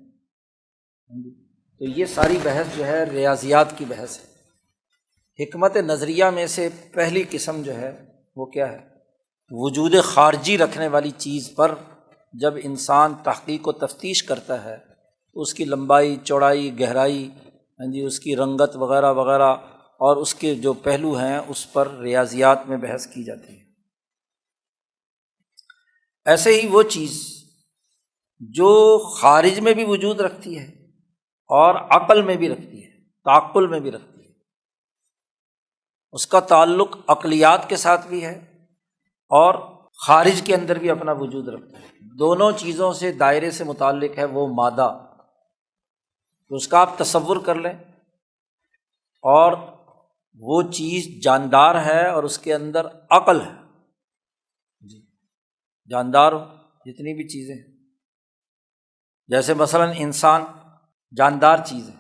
تو یہ ساری بحث جو ہے ریاضیات کی بحث ہے۔ حکمت نظریہ میں سے پہلی قسم جو ہے وہ کیا ہے؟ وجود خارجی رکھنے والی چیز پر جب انسان تحقیق و تفتیش کرتا ہے تو اس کی لمبائی، چوڑائی، گہرائی، اس کی رنگت وغیرہ وغیرہ اور اس کے جو پہلو ہیں اس پر ریاضیات میں بحث کی جاتی ہے۔ ایسے ہی وہ چیز جو خارج میں بھی وجود رکھتی ہے اور عقل میں بھی رکھتی ہے، تعقل میں بھی رکھتی ہے، اس کا تعلق عقلیات کے ساتھ بھی ہے اور خارج کے اندر بھی اپنا وجود رکھتا ہے۔ دونوں چیزوں سے دائرے سے متعلق ہے وہ مادہ، تو اس کا آپ تصور کر لیں، اور وہ چیز جاندار ہے اور اس کے اندر عقل ہے جی، جاندار جتنی بھی چیزیں ہیں، جیسے مثلاً انسان جاندار چیز ہے،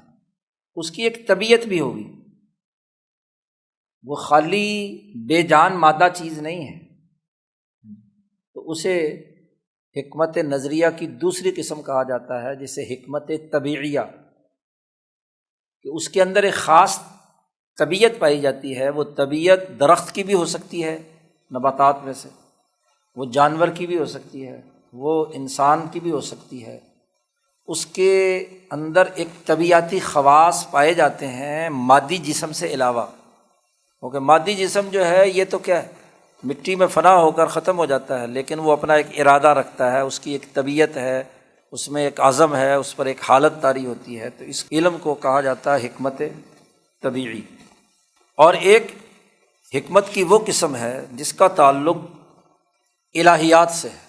اس کی ایک طبیعت بھی ہوگی، وہ خالی بے جان مادہ چیز نہیں ہے، تو اسے حکمت نظریہ کی دوسری قسم کہا جاتا ہے، جسے حکمت طبیعیہ، کہ اس کے اندر ایک خاص طبیعت پائی جاتی ہے۔ وہ طبیعت درخت کی بھی ہو سکتی ہے، نباتات میں سے، وہ جانور کی بھی ہو سکتی ہے، وہ انسان کی بھی ہو سکتی ہے۔ اس کے اندر ایک طبیعتی خواص پائے جاتے ہیں مادی جسم سے علاوہ، کیونکہ مادی جسم جو ہے یہ تو کیا ہے، مٹی میں فنا ہو کر ختم ہو جاتا ہے، لیکن وہ اپنا ایک ارادہ رکھتا ہے، اس کی ایک طبیعت ہے، اس میں ایک عزم ہے، اس پر ایک حالت طاری ہوتی ہے، تو اس علم کو کہا جاتا ہے حکمت طبیعی۔ اور ایک حکمت کی وہ قسم ہے جس کا تعلق الہیات سے ہے،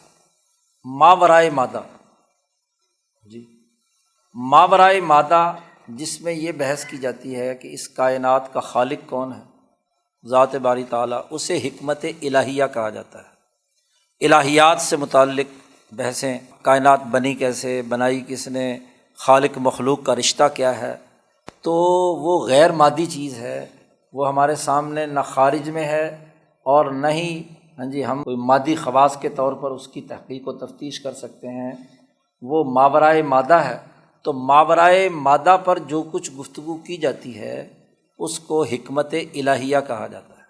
ماورائے مادہ جی، ماورائے مادہ، جس میں یہ بحث کی جاتی ہے کہ اس کائنات کا خالق کون ہے، ذات باری تعالیٰ، اسے حکمت الہیہ کہا جاتا ہے۔ الہیات سے متعلق بحثیں، کائنات بنی کیسے، بنائی کس نے، خالق مخلوق کا رشتہ کیا ہے، تو وہ غیر مادی چیز ہے، وہ ہمارے سامنے نہ خارج میں ہے اور نہ ہی ہم کوئی مادی خواص کے طور پر اس کی تحقیق و تفتیش کر سکتے ہیں، وہ ماورائے مادہ ہے۔ تو ماورائے مادہ پر جو کچھ گفتگو کی جاتی ہے اس کو حکمت الہیہ کہا جاتا ہے۔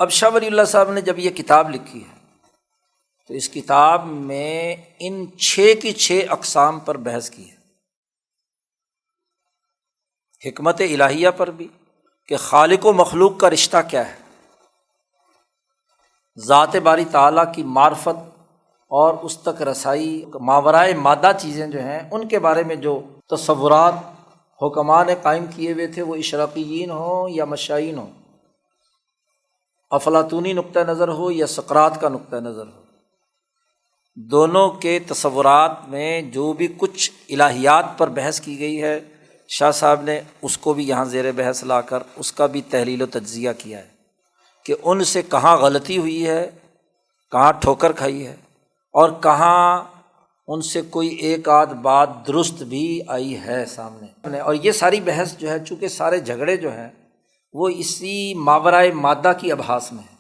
اب شاہ ولی اللہ صاحب نے جب یہ کتاب لکھی ہے تو اس کتاب میں ان 6 کی 6 اقسام پر بحث کی ہے، حکمت الہیہ پر بھی، کہ خالق و مخلوق کا رشتہ کیا ہے، ذات باری تعالیٰ کی معرفت اور اس تک رسائی، ماورائے مادہ چیزیں جو ہیں ان کے بارے میں جو تصورات حکماء نے قائم کیے ہوئے تھے، وہ اشراقیین ہوں یا مشائین ہوں، افلاطونی نقطہ نظر ہو یا سقراط کا نقطہ نظر ہو، دونوں کے تصورات میں جو بھی کچھ الہیات پر بحث کی گئی ہے، شاہ صاحب نے اس کو بھی یہاں زیر بحث لا کر اس کا بھی تحلیل و تجزیہ کیا ہے کہ ان سے کہاں غلطی ہوئی ہے، کہاں ٹھوکر کھائی ہے، اور کہاں ان سے کوئی ایک آدھ بات درست بھی آئی ہے سامنے۔ اور یہ ساری بحث جو ہے، چونکہ سارے جھگڑے جو ہیں وہ اسی ماورائے مادہ کی ابحاث میں ہے،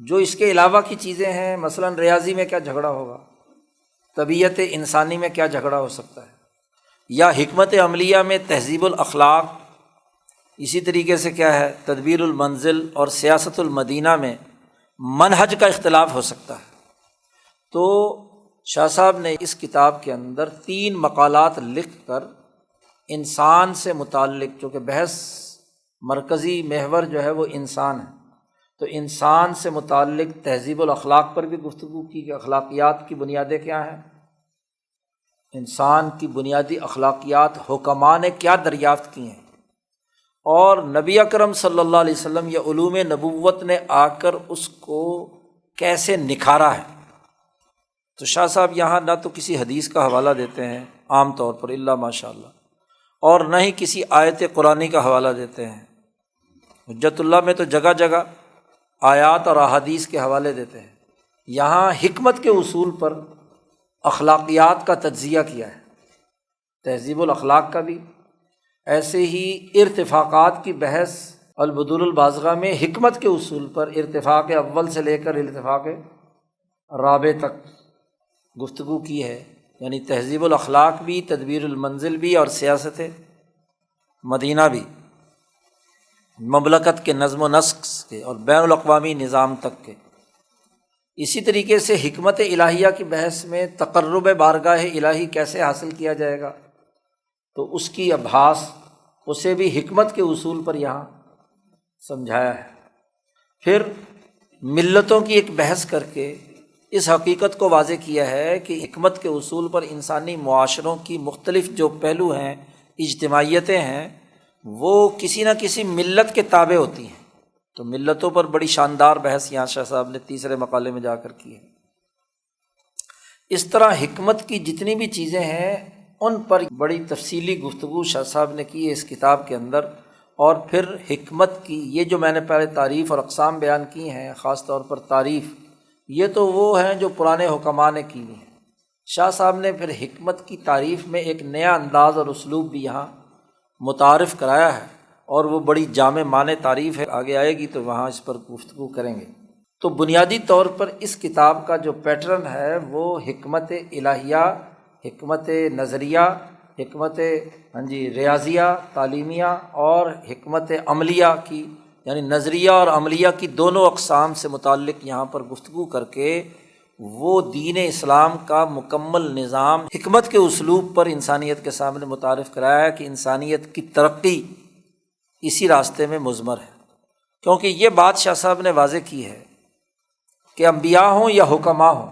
جو اس کے علاوہ کی چیزیں ہیں، مثلاً ریاضی میں کیا جھگڑا ہوگا، طبیعت انسانی میں کیا جھگڑا ہو سکتا ہے، یا حکمت عملیہ میں تہذیب الاخلاق، اسی طریقے سے کیا ہے تدبیر المنزل اور سیاست المدینہ میں منہج کا اختلاف ہو سکتا ہے۔ تو شاہ صاحب نے اس کتاب کے اندر 3 مقالات لکھ کر انسان سے متعلق، چونکہ بحث مرکزی محور جو ہے وہ انسان ہے، تو تو انسان سے متعلق تہذیب الاخلاق پر بھی گفتگو کی کہ اخلاقیات کی بنیادیں کیا ہیں، انسان کی بنیادی اخلاقیات حکماء نے کیا دریافت کی ہیں، اور نبی اکرم صلی اللہ علیہ وسلم یا علوم نبوت نے آ کر اس کو کیسے نکھارا ہے۔ تو شاہ صاحب یہاں نہ تو کسی حدیث کا حوالہ دیتے ہیں عام طور پر الا ماشاء اللہ، اور نہ ہی کسی آیت قرآنی کا حوالہ دیتے ہیں۔ حجت اللہ میں تو جگہ جگہ آیات اور احادیث کے حوالے دیتے ہیں، یہاں حکمت کے اصول پر اخلاقیات کا تجزیہ کیا ہے، تہذیب الاخلاق کا بھی۔ ایسے ہی ارتفاقات کی بحث البدور البازغہ میں حکمت کے اصول پر ارتفاق اول سے لے کر ارتفاق رابع تک گفتگو کی ہے، یعنی تہذیب الاخلاق بھی، تدبیر المنزل بھی، اور سیاست مدینہ بھی، مملکت کے نظم و نسق کے اور بین الاقوامی نظام تک کے۔ اسی طریقے سے حکمت الہیہ کی بحث میں تقرب بارگاہ الہی کیسے حاصل کیا جائے گا، تو اس کی ابحاث اسے بھی حکمت کے اصول پر یہاں سمجھایا ہے۔ پھر ملتوں کی ایک بحث کر کے اس حقیقت کو واضح کیا ہے کہ حکمت کے اصول پر انسانی معاشروں کی مختلف جو پہلو ہیں، اجتماعیتیں ہیں، وہ کسی نہ کسی ملت کے تابع ہوتی ہیں۔ تو ملتوں پر بڑی شاندار بحث یہاں شاہ صاحب نے تیسرے مقالے میں جا کر کی ہے۔ اس طرح حکمت کی جتنی بھی چیزیں ہیں ان پر بڑی تفصیلی گفتگو شاہ صاحب نے کی ہے اس کتاب کے اندر۔ اور پھر حکمت کی یہ جو میں نے پہلے تعریف اور اقسام بیان کی ہیں، خاص طور پر تعریف، یہ تو وہ ہیں جو پرانے حکماء نے کی ہوئی ہیں۔ شاہ صاحب نے پھر حکمت کی تعریف میں ایک نیا انداز اور اسلوب بھی یہاں متعارف کرایا ہے، اور وہ بڑی جامع معنی تعریف ہے، آگے آئے گی تو وہاں اس پر گفتگو کریں گے۔ تو بنیادی طور پر اس کتاب کا جو پیٹرن ہے وہ حکمت الہیہ، حکمت نظریہ، حکمت ریاضیہ تعلیمیہ، اور حکمت عملیہ کی، یعنی نظریہ اور عملیہ کی دونوں اقسام سے متعلق یہاں پر گفتگو کر کے وہ دین اسلام کا مکمل نظام حکمت کے اسلوب پر انسانیت کے سامنے متعارف کرایا ہے کہ انسانیت کی ترقی اسی راستے میں مضمر ہے۔ کیونکہ یہ بات شاہ صاحب نے واضح کی ہے کہ انبیاء ہوں یا حکماء ہوں،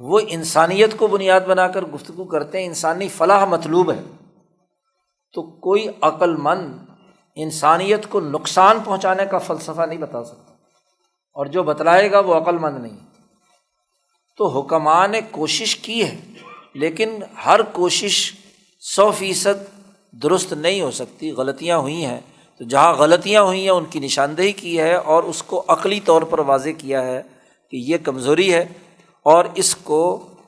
وہ انسانیت کو بنیاد بنا کر گفتگو کرتے ہیں، انسانی فلاح مطلوب ہے۔ تو کوئی عقل مند انسانیت کو نقصان پہنچانے کا فلسفہ نہیں بتا سکتا، اور جو بتلائے گا وہ عقل مند نہیں۔ تو حکماء نے کوشش کی ہے، لیکن ہر کوشش 100% درست نہیں ہو سکتی، غلطیاں ہوئی ہیں۔ تو جہاں غلطیاں ہوئی ہیں ان کی نشاندہی کی ہے، اور اس کو عقلی طور پر واضح کیا ہے کہ یہ کمزوری ہے، اور اس کو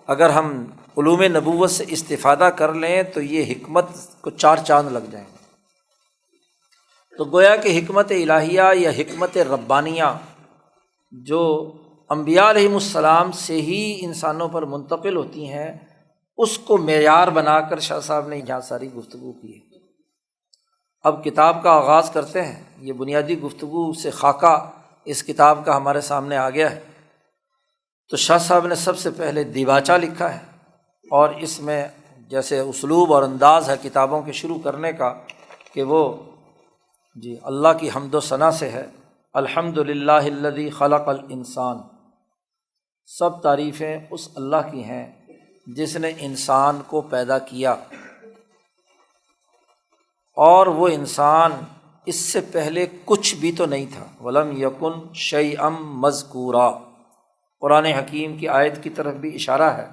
اگر ہم علوم نبوت سے استفادہ کر لیں تو یہ حکمت کو 4 چاند لگ جائیں گے۔ تو گویا کہ حکمت الہیہ یا حکمت ربانیہ جو انبیاء علیہم السلام سے ہی انسانوں پر منتقل ہوتی ہیں، اس کو معیار بنا کر شاہ صاحب نے یہاں ساری گفتگو کی ہے۔ اب کتاب کا آغاز کرتے ہیں۔ یہ بنیادی گفتگو سے خاکہ اس کتاب کا ہمارے سامنے آ گیا ہے۔ تو شاہ صاحب نے سب سے پہلے دیباچہ لکھا ہے، اور اس میں جیسے اسلوب اور انداز ہے کتابوں کے شروع کرنے کا کہ وہ اللہ کی حمد و ثنا سے ہے۔ الحمد للہ الذی خلق الانسان، سب تعریفیں اس اللہ کی ہیں جس نے انسان کو پیدا کیا، اور وہ انسان اس سے پہلے کچھ بھی تو نہیں تھا۔ ولم یکن شیئا مذکورا، قرآن حکیم کی آیت کی طرف بھی اشارہ ہے۔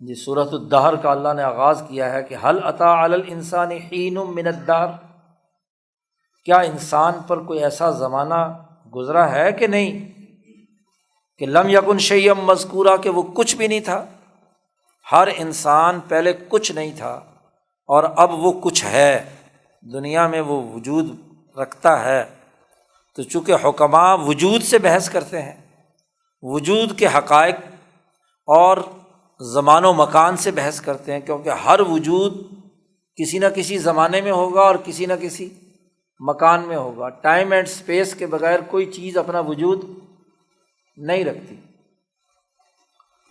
سورۃ الدہر کا اللہ نے آغاز کیا ہے کہ هل اتی علی الانسان حین من الدہر، کیا انسان پر کوئی ایسا زمانہ گزرا ہے کہ نہیں کہ لم یکن شیئا مذکورا، کہ وہ کچھ بھی نہیں تھا۔ ہر انسان پہلے کچھ نہیں تھا، اور اب وہ کچھ ہے، دنیا میں وہ وجود رکھتا ہے۔ تو چونکہ حکماء وجود سے بحث کرتے ہیں، وجود کے حقائق اور زمان و مکان سے بحث کرتے ہیں، کیونکہ ہر وجود کسی نہ کسی زمانے میں ہوگا اور کسی نہ کسی مکان میں ہوگا۔ ٹائم اینڈ اسپیس کے بغیر کوئی چیز اپنا وجود نہیں رکھتی۔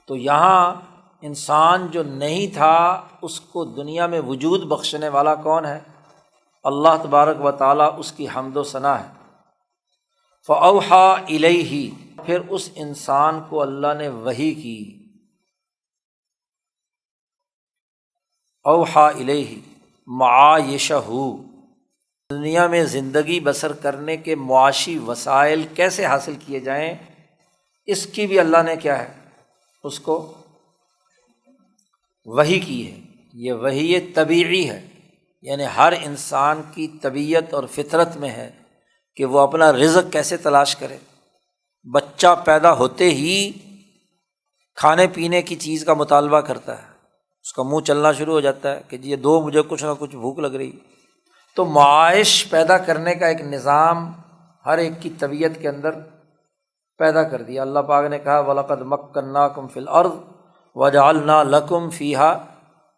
تو یہاں انسان جو نہیں تھا اس کو دنیا میں وجود بخشنے والا کون ہے؟ اللہ تبارک و تعالیٰ، اس کی حمد و ثنا ہے۔ فَأَوْحَىٰ إِلَيْهِ، پھر اس انسان کو اللہ نے وحی کی۔ اوحیٰ الیہ معایشہ، دنیا میں زندگی بسر کرنے کے معاشی وسائل کیسے حاصل کیے جائیں، اس کی بھی اللہ نے کیا ہے، اس کو وحی کی ہے۔ یہ وحی طبیعی ہے، یعنی ہر انسان کی طبیعت اور فطرت میں ہے کہ وہ اپنا رزق کیسے تلاش کرے۔ بچہ پیدا ہوتے ہی کھانے پینے کی چیز کا مطالبہ کرتا ہے، اس کا منہ چلنا شروع ہو جاتا ہے کہ یہ دو، مجھے کچھ نہ کچھ بھوک لگ رہی۔ تو معاش پیدا کرنے کا ایک نظام ہر ایک کی طبیعت کے اندر پیدا کر دیا۔ اللہ پاک نے کہا وَلَقَدْ مَكَّنَّاكُمْ فِي الْأَرْضِ وَجَعَلْنَا لَكُمْ فِيهَا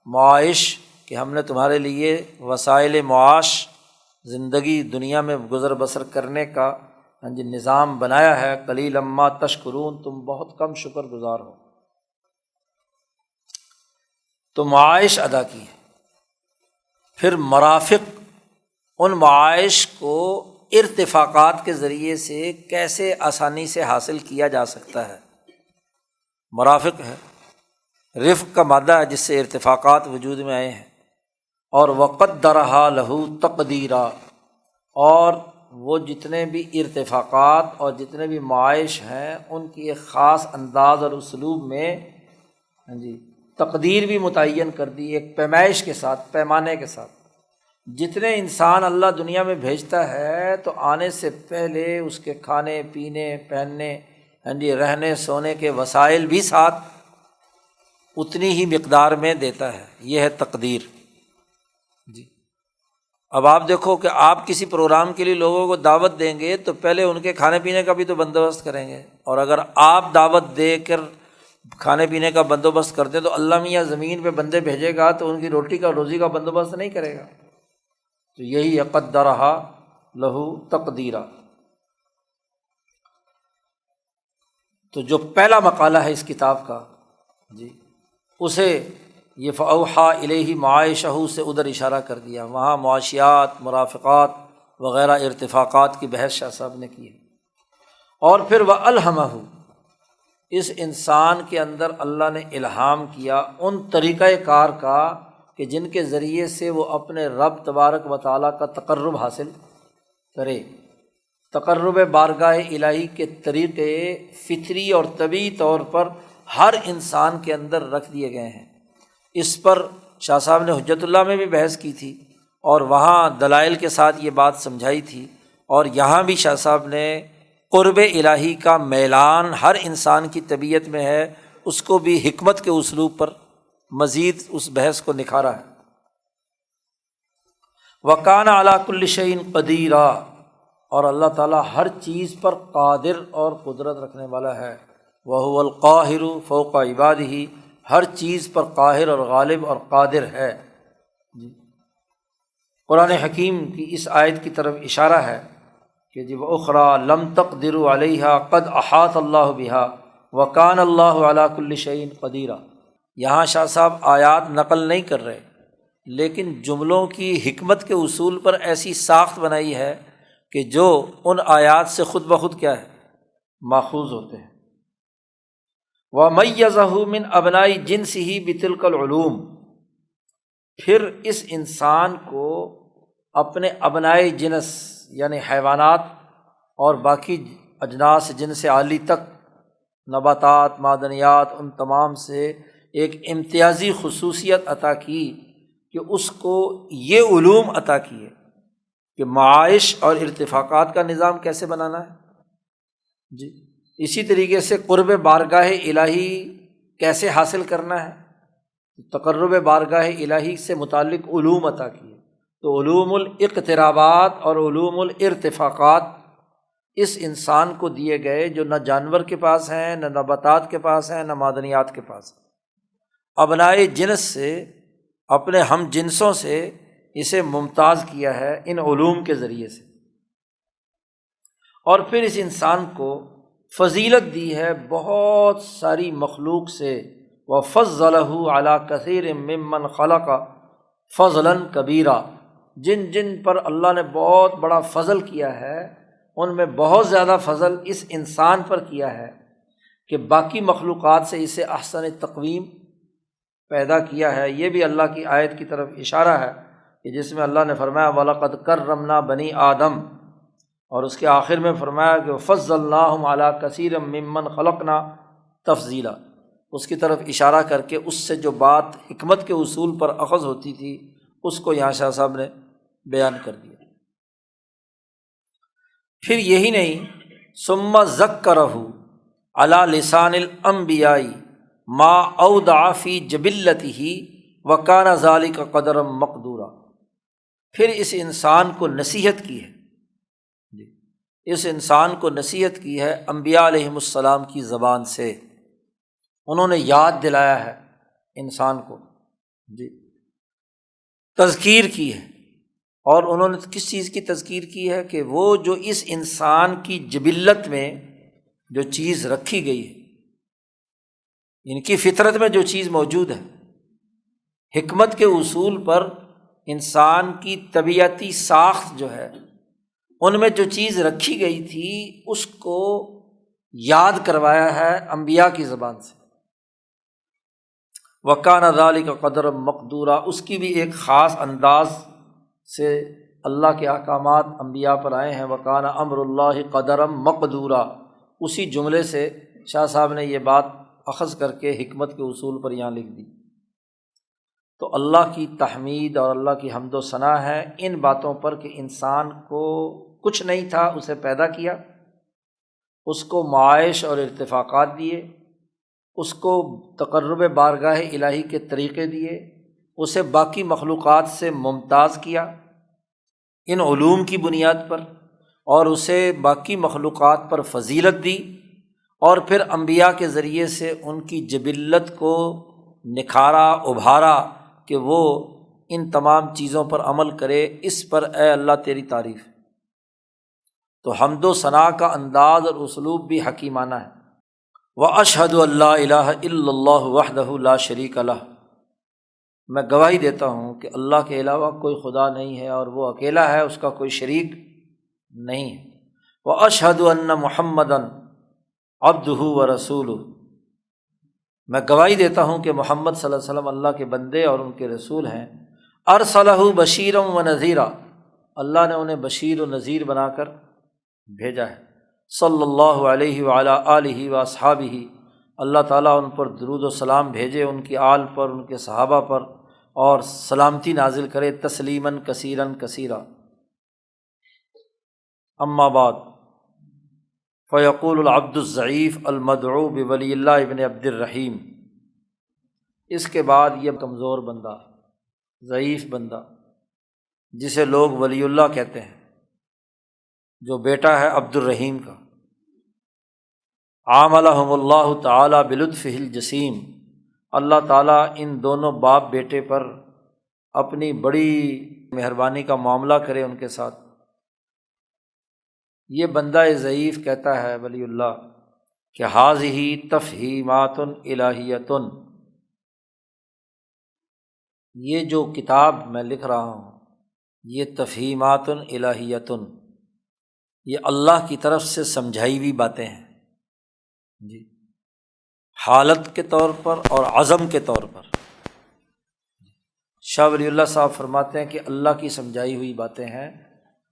معاش، کہ ہم نے تمہارے لیے وسائل معاش، زندگی دنیا میں گزر بسر کرنے کا نظام بنایا ہے۔ قلیلا ما تشکرون، تم بہت کم شکر گزار ہو۔ تو معاش ادا کی ہے۔ پھر مرافق، ان معاش کو ارتفاقات کے ذریعے سے کیسے آسانی سے حاصل کیا جا سکتا ہے۔ مرافق ہے، رفق کا مادہ ہے جس سے ارتفاقات وجود میں آئے ہیں۔ اور وقدرہا لہ تقدیرا، اور وہ جتنے بھی ارتفاقات اور جتنے بھی معاش ہیں ان کی ایک خاص انداز اور اسلوب میں تقدیر بھی متعین کر دی، ایک پیمائش کے ساتھ، پیمانے کے ساتھ۔ جتنے انسان اللہ دنیا میں بھیجتا ہے تو آنے سے پہلے اس کے کھانے پینے پہننے رہنے سونے کے وسائل بھی ساتھ اتنی ہی مقدار میں دیتا ہے۔ یہ ہے تقدیر۔ جی اب آپ دیکھو کہ آپ کسی پروگرام کے لیے لوگوں کو دعوت دیں گے تو پہلے ان کے کھانے پینے کا بھی تو بندوبست کریں گے، اور اگر آپ دعوت دے کر کھانے پینے کا بندوبست کرتے تو اللہ میاں زمین پہ بندے بھیجے گا تو ان کی روٹی کا روزی کا بندوبست نہیں کرے گا۔ تو یہی قدرہا لہ تقدیرا۔ تو جو پہلا مقالہ ہے اس کتاب کا اسے یہ فأوحیٰ الیہ معایشہ سے ادھر اشارہ کر دیا، وہاں معاشیات، مرافقات وغیرہ ارتفاقات کی بحث شاہ صاحب نے کی ہے۔ اور پھر وَأَلْہَمَہُ، اس انسان کے اندر اللہ نے الہام کیا ان طریقۂ کار کا کہ جن کے ذریعے سے وہ اپنے رب تبارک و تعالیٰ کا تقرب حاصل کرے۔ تقرب بارگاہ الہی کے طریقے فطری اور طبعی طور پر ہر انسان کے اندر رکھ دیے گئے ہیں۔ اس پر شاہ صاحب نے حجت اللہ میں بھی بحث کی تھی اور وہاں دلائل کے ساتھ یہ بات سمجھائی تھی، اور یہاں بھی شاہ صاحب نے قرب الہی کا میلان ہر انسان کی طبیعت میں ہے، اس کو بھی حکمت کے اسلوب پر مزید اس بحث کو نکھارا ہے۔ وَكَانَ عَلَىٰ كُلِّ شَيْءٍ قَدِيرًا، اور اللہ تعالیٰ ہر چیز پر قادر اور قدرت رکھنے والا ہے۔ وَهُوَ الْقَاهِرُ فَوْقَ عِبَادِهِ، ہر چیز پر قاہر اور غالب اور قادر ہے۔ قرآن حکیم کی اس آیت کی طرف اشارہ ہے کہ جب اخرى لم تقدروا علیہا قد احاط اللہ بہا وکان اللہ علی کل شیء قدیرا۔ یہاں شاہ صاحب آیات نقل نہیں کر رہے، لیکن جملوں کی حکمت کے اصول پر ایسی ساخت بنائی ہے کہ جو ان آیات سے خود بخود کیا ہے، ماخوذ ہوتے ہیں۔ وَمَيَّزَهُ مِنْ أَبْنَاءِ جِنسِهِ بِتِلْكَ الْعُلُومِ، پھر اس انسان کو اپنے ابنائے جنس یعنی حیوانات اور باقی اجناس جنس عالی تک، نباتات، معدنیات، ان تمام سے ایک امتیازی خصوصیت عطا کی کہ اس کو یہ علوم عطا کیے کہ معاش اور ارتفاقات کا نظام کیسے بنانا ہے۔ اسی طریقے سے قرب بارگاہ الہی کیسے حاصل کرنا ہے، تقرب بارگاہ الہی سے متعلق علوم عطا کیے۔ تو علوم الاقترابات اور علوم الارتفاقات اس انسان کو دیے گئے جو نہ جانور کے پاس ہیں، نہ نباتات کے پاس ہیں، نہ معدنیات کے پاس ہیں۔ ابنائے جنس سے، اپنے ہم جنسوں سے اسے ممتاز کیا ہے ان علوم کے ذریعے سے، اور پھر اس انسان کو فضیلت دی ہے بہت ساری مخلوق سے۔ وَفَضَّلَهُ عَلَىٰ كَثِيرٍ مِّمَّنْ خَلَقَ فَضْلًا كَبِيرًا، جن جن پر اللہ نے بہت بڑا فضل کیا ہے ان میں بہت زیادہ فضل اس انسان پر کیا ہے کہ باقی مخلوقات سے اسے احسن تقویم پیدا کیا ہے۔ یہ بھی اللہ کی آیت کی طرف اشارہ ہے کہ جس میں اللہ نے فرمایا وَلَقَدْ كَرَّمْنَا بَنِي آدم، اور اس کے آخر میں فرمایا کہ فَضَّلْنَاهُمْ عَلَىٰ كَثِيرٍ مِّمَّنْ خَلَقْنَا تفضیلا، اس کی طرف اشارہ کر کے اس سے جو بات حکمت کے اصول پر اخذ ہوتی تھی اس کو یہاں شاہ صاحب نے بیان کر دیا۔ پھر یہی نہیں، ثم ذکرہ علی لسان الانبیاء ما اودع فی جبلتہ وکان ذلک قدرا مقدورا، پھر اس انسان کو نصیحت کی ہے، اس انسان کو نصیحت کی ہے انبیاء علیہم السلام کی زبان سے، انہوں نے یاد دلایا ہے انسان کو، تذکیر کی ہے۔ اور انہوں نے کس چیز کی تذکیر کی ہے کہ وہ جو اس انسان کی جبلت میں جو چیز رکھی گئی ہے، ان کی فطرت میں جو چیز موجود ہے، حکمت کے اصول پر انسان کی طبیعتی ساخت جو ہے، ان میں جو چیز رکھی گئی تھی اس کو یاد کروایا ہے انبیاء کی زبان سے۔ وَكَانَ ذَلِكَ قَدْرًا مَقْدُورًا، اس کی بھی ایک خاص انداز سے اللہ کے احکامات انبیاء پر آئے ہیں۔ وَكَانَ أَمْرُ اللَّهِ قَدْرًا مَقْدُورًا، اسی جملے سے شاہ صاحب نے یہ بات اخذ کر کے حکمت کے اصول پر یہاں لکھ دی۔ تو اللہ کی تحمید اور اللہ کی حمد و ثنا ہے ان باتوں پر کہ انسان کو کچھ نہیں تھا، اسے پیدا کیا، اس کو معائش اور ارتفاقات دیے، اس کو تقرب بارگاہ الہی کے طریقے دیے، اسے باقی مخلوقات سے ممتاز کیا ان علوم کی بنیاد پر، اور اسے باقی مخلوقات پر فضیلت دی، اور پھر انبیاء کے ذریعے سے ان کی جبلت کو نکھارا، ابھارا کہ وہ ان تمام چیزوں پر عمل کرے۔ اس پر اے اللہ تیری تعریف۔ تو حمد و ثنا کا انداز اور اسلوب بھی حکیمانہ ہے۔ وَأَشْهَدُ أَن لَّا إِلَٰهَ إِلَّا اللَّهُ وَحْدَهُ لَا شَرِيكَ لَهُ، میں گواہی دیتا ہوں کہ اللہ کے علاوہ کوئی خدا نہیں ہے اور وہ اکیلا ہے، اس کا کوئی شریک نہیں ہے۔ وَأَشْهَدُ أَنَّ مُحَمَّدًا عَبْدُهُ وَرَسُولُهُ، میں گواہی دیتا ہوں کہ محمد صلی اللہ علیہ وسلم اللہ کے بندے اور ان کے رسول ہیں۔ أَرْسَلَهُ بَشِيرًا وَنَذِيرًا، اللہ نے انہیں بشیر و نذیر بنا کر بھیجا ہے۔ صلی اللہ علیہ وعلیٰ آلہ واصحابہ، اللہ تعالیٰ ان پر درود و سلام بھیجے، ان کی آل پر، ان کے صحابہ پر، اور سلامتی نازل کرے تسلیماً کثیراً کثیرا۔ اما بعد، فیقول العبد الضعیف المدعو بولی اللہ ابن عبد الرحیم، اس کے بعد یہ کمزور بندہ، ضعیف بندہ جسے لوگ ولی اللہ کہتے ہیں، جو بیٹا ہے عبد الرحیم کا، عاملہم اللہ تعالیٰ بلطفہ الجسیم، اللہ تعالیٰ ان دونوں باپ بیٹے پر اپنی بڑی مہربانی کا معاملہ کرے ان کے ساتھ۔ یہ بندہ ضعیف کہتا ہے ولی اللہ کہ ھذہ تفہیمات الہیۃ، یہ جو کتاب میں لکھ رہا ہوں یہ تفہیمات الہیۃ، یہ اللہ کی طرف سے سمجھائی ہوئی باتیں ہیں جی، حالت کے طور پر اور عزم کے طور پر۔ شاہ ولی اللہ صاحب فرماتے ہیں کہ اللہ کی سمجھائی ہوئی باتیں ہیں،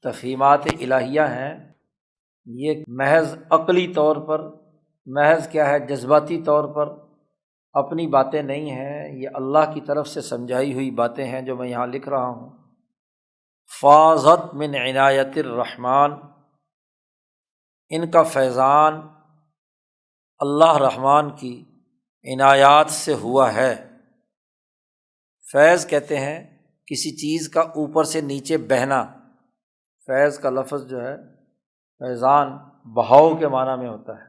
تفہیمات الہیہ ہیں، یہ محض عقلی طور پر، محض کیا ہے جذباتی طور پر اپنی باتیں نہیں ہیں، یہ اللہ کی طرف سے سمجھائی ہوئی باتیں ہیں جو میں یہاں لکھ رہا ہوں۔ فاضت من عنایت الرحمن، ان کا فیضان اللہ رحمان کی عنایات سے ہوا ہے۔ فیض کہتے ہیں کسی چیز کا اوپر سے نیچے بہنا، فیض کا لفظ جو ہے فیضان بہاؤ کے معنی میں ہوتا ہے،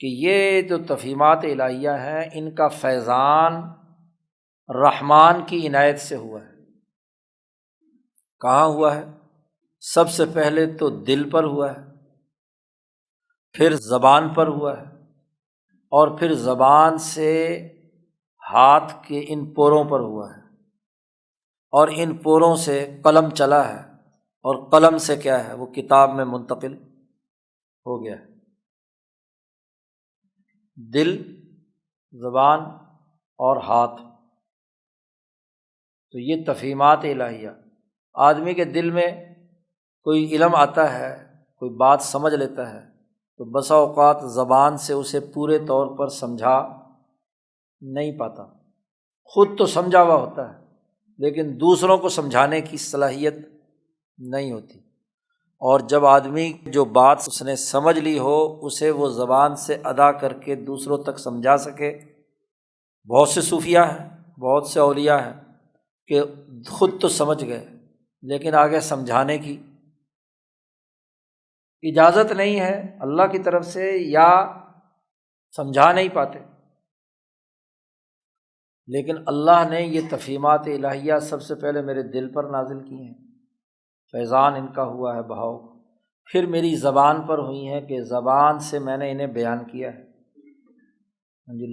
کہ یہ جو تفہیمات الہیہ ہیں ان کا فیضان رحمان کی عنایت سے ہوا ہے۔ کہاں ہوا ہے؟ سب سے پہلے تو دل پر ہوا ہے، پھر زبان پر ہوا ہے، اور پھر زبان سے ہاتھ کے ان پوروں پر ہوا ہے، اور ان پوروں سے قلم چلا ہے، اور قلم سے کیا ہے وہ کتاب میں منتقل ہو گیا، دل، زبان اور ہاتھ۔ تو یہ تفہیمات الہیہ، آدمی کے دل میں کوئی علم آتا ہے، کوئی بات سمجھ لیتا ہے تو بسا اوقات زبان سے اسے پورے طور پر سمجھا نہیں پاتا، خود تو سمجھا ہوا ہوتا ہے لیکن دوسروں کو سمجھانے کی صلاحیت نہیں ہوتی۔ اور جب آدمی جو بات اس نے سمجھ لی ہو اسے وہ زبان سے ادا کر کے دوسروں تک سمجھا سکے، بہت سے صوفیاء ہیں، بہت سے اولیاء ہیں کہ خود تو سمجھ گئے لیکن آگے سمجھانے کی اجازت نہیں ہے اللہ کی طرف سے، یا سمجھا نہیں پاتے۔ لیکن اللہ نے یہ تفہیمات الہیہ سب سے پہلے میرے دل پر نازل کی ہیں، فیضان ان کا ہوا ہے بہاؤ، پھر میری زبان پر ہوئی ہیں کہ زبان سے میں نے انہیں بیان کیا ہے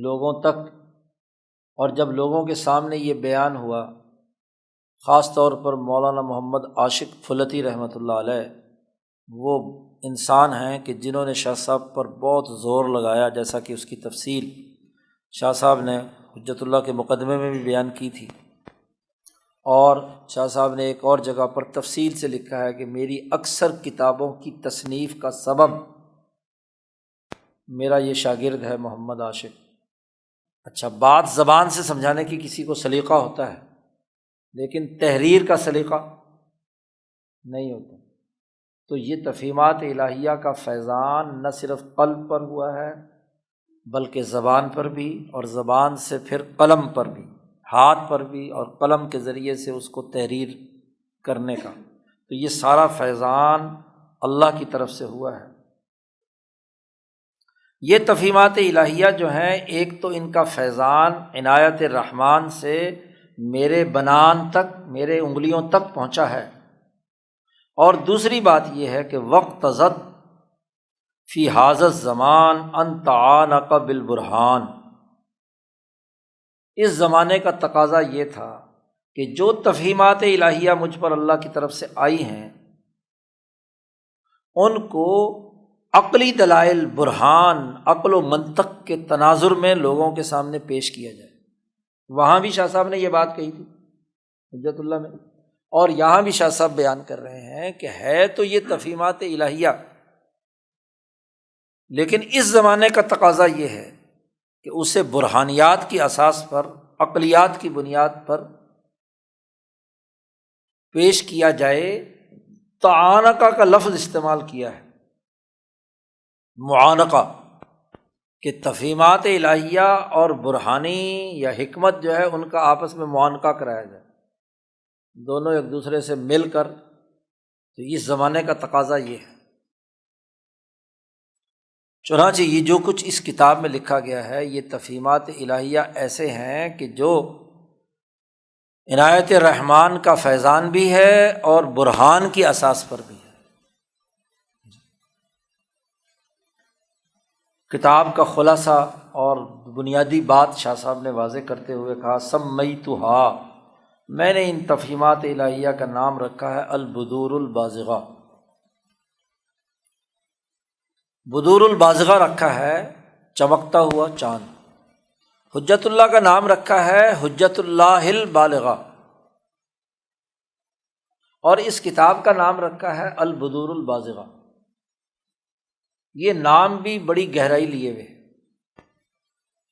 لوگوں تک۔ اور جب لوگوں کے سامنے یہ بیان ہوا، خاص طور پر مولانا محمد عاشق پھلتی رحمۃ اللہ علیہ، وہ انسان ہیں کہ جنہوں نے شاہ صاحب پر بہت زور لگایا، جیسا کہ اس کی تفصیل شاہ صاحب نے حجت اللہ کے مقدمے میں بھی بیان کی تھی، اور شاہ صاحب نے ایک اور جگہ پر تفصیل سے لکھا ہے کہ میری اکثر کتابوں کی تصنیف کا سبب میرا یہ شاگرد ہے محمد عاشق۔ اچھا، بات زبان سے سمجھانے کی کسی کو سلیقہ ہوتا ہے لیکن تحریر کا سلیقہ نہیں ہوتا۔ تو یہ تفہیمات الہیہ کا فیضان نہ صرف قلب پر ہوا ہے بلکہ زبان پر بھی، اور زبان سے پھر قلم پر بھی، ہاتھ پر بھی، اور قلم کے ذریعے سے اس کو تحریر کرنے کا۔ تو یہ سارا فیضان اللہ کی طرف سے ہوا ہے۔ یہ تفہیمات الہیہ جو ہیں، ایک تو ان کا فیضان عنایت الرحمن سے میرے بنان تک، میرے انگلیوں تک پہنچا ہے، اور دوسری بات یہ ہے کہ وقت زد فی ھذا الزمان ان تعانق بالبرہان، اس زمانے کا تقاضا یہ تھا کہ جو تفہیمات الہیہ مجھ پر اللہ کی طرف سے آئی ہیں ان کو عقلی دلائل، برہان، عقل و منطق کے تناظر میں لوگوں کے سامنے پیش کیا جائے۔ وہاں بھی شاہ صاحب نے یہ بات کہی تھی حجت اللہ میں، اور یہاں بھی شاہ صاحب بیان کر رہے ہیں کہ ہے تو یہ تفہیمات الہیہ، لیکن اس زمانے کا تقاضا یہ ہے کہ اسے برہانیات کی اساس پر، عقلیات کی بنیاد پر پیش کیا جائے۔ تعانقہ کا لفظ استعمال کیا ہے، معانقہ، کہ تفہیمات الہیہ اور برہانی یا حکمت جو ہے ان کا آپس میں معانقہ کرایا جائے، دونوں ایک دوسرے سے مل کر۔ تو اس زمانے کا تقاضا یہ ہے۔ چنانچہ یہ جو کچھ اس کتاب میں لکھا گیا ہے، یہ تفہیمات الہیہ ایسے ہیں کہ جو عنایت الرحمن کا فیضان بھی ہے اور برہان کی اساس پر بھی ہے۔ کتاب کا خلاصہ اور بنیادی بات شاہ صاحب نے واضح کرتے ہوئے کہا، سمیتھا، میں نے ان تفہیمات الہیہ کا نام رکھا ہے البدور البازغہ۔ بدور البازغہ رکھا ہے چمکتا ہوا چاند۔ حجت اللہ کا نام رکھا ہے حجت اللہ البالغہ، اور اس کتاب کا نام رکھا ہے البدور البازغہ۔ یہ نام بھی بڑی گہرائی لیے ہوئے۔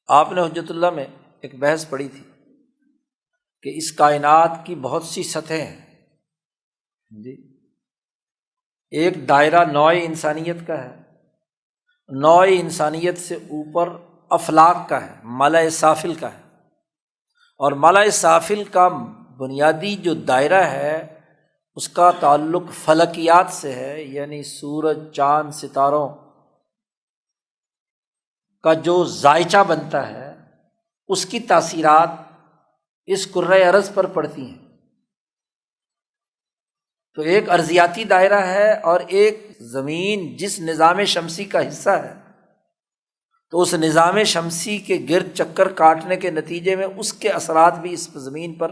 آپ نے حجت اللہ میں ایک بحث پڑھی تھی کہ اس کائنات کی بہت سی سطحیں ہیں جی۔ ایک دائرہ نوع انسانیت کا ہے، نوع انسانیت سے اوپر افلاک کا ہے، ملأ سافل کا ہے، اور ملأ سافل کا بنیادی جو دائرہ ہے اس کا تعلق فلکیات سے ہے، یعنی سورج، چاند، ستاروں کا جو ذائچہ بنتا ہے اس کی تاثیرات اس کرۂ ارض پر پڑتی ہیں۔ تو ایک ارضیاتی دائرہ ہے اور ایک زمین جس نظام شمسی کا حصہ ہے، تو اس نظام شمسی کے گرد چکر کاٹنے کے نتیجے میں اس کے اثرات بھی اس زمین پر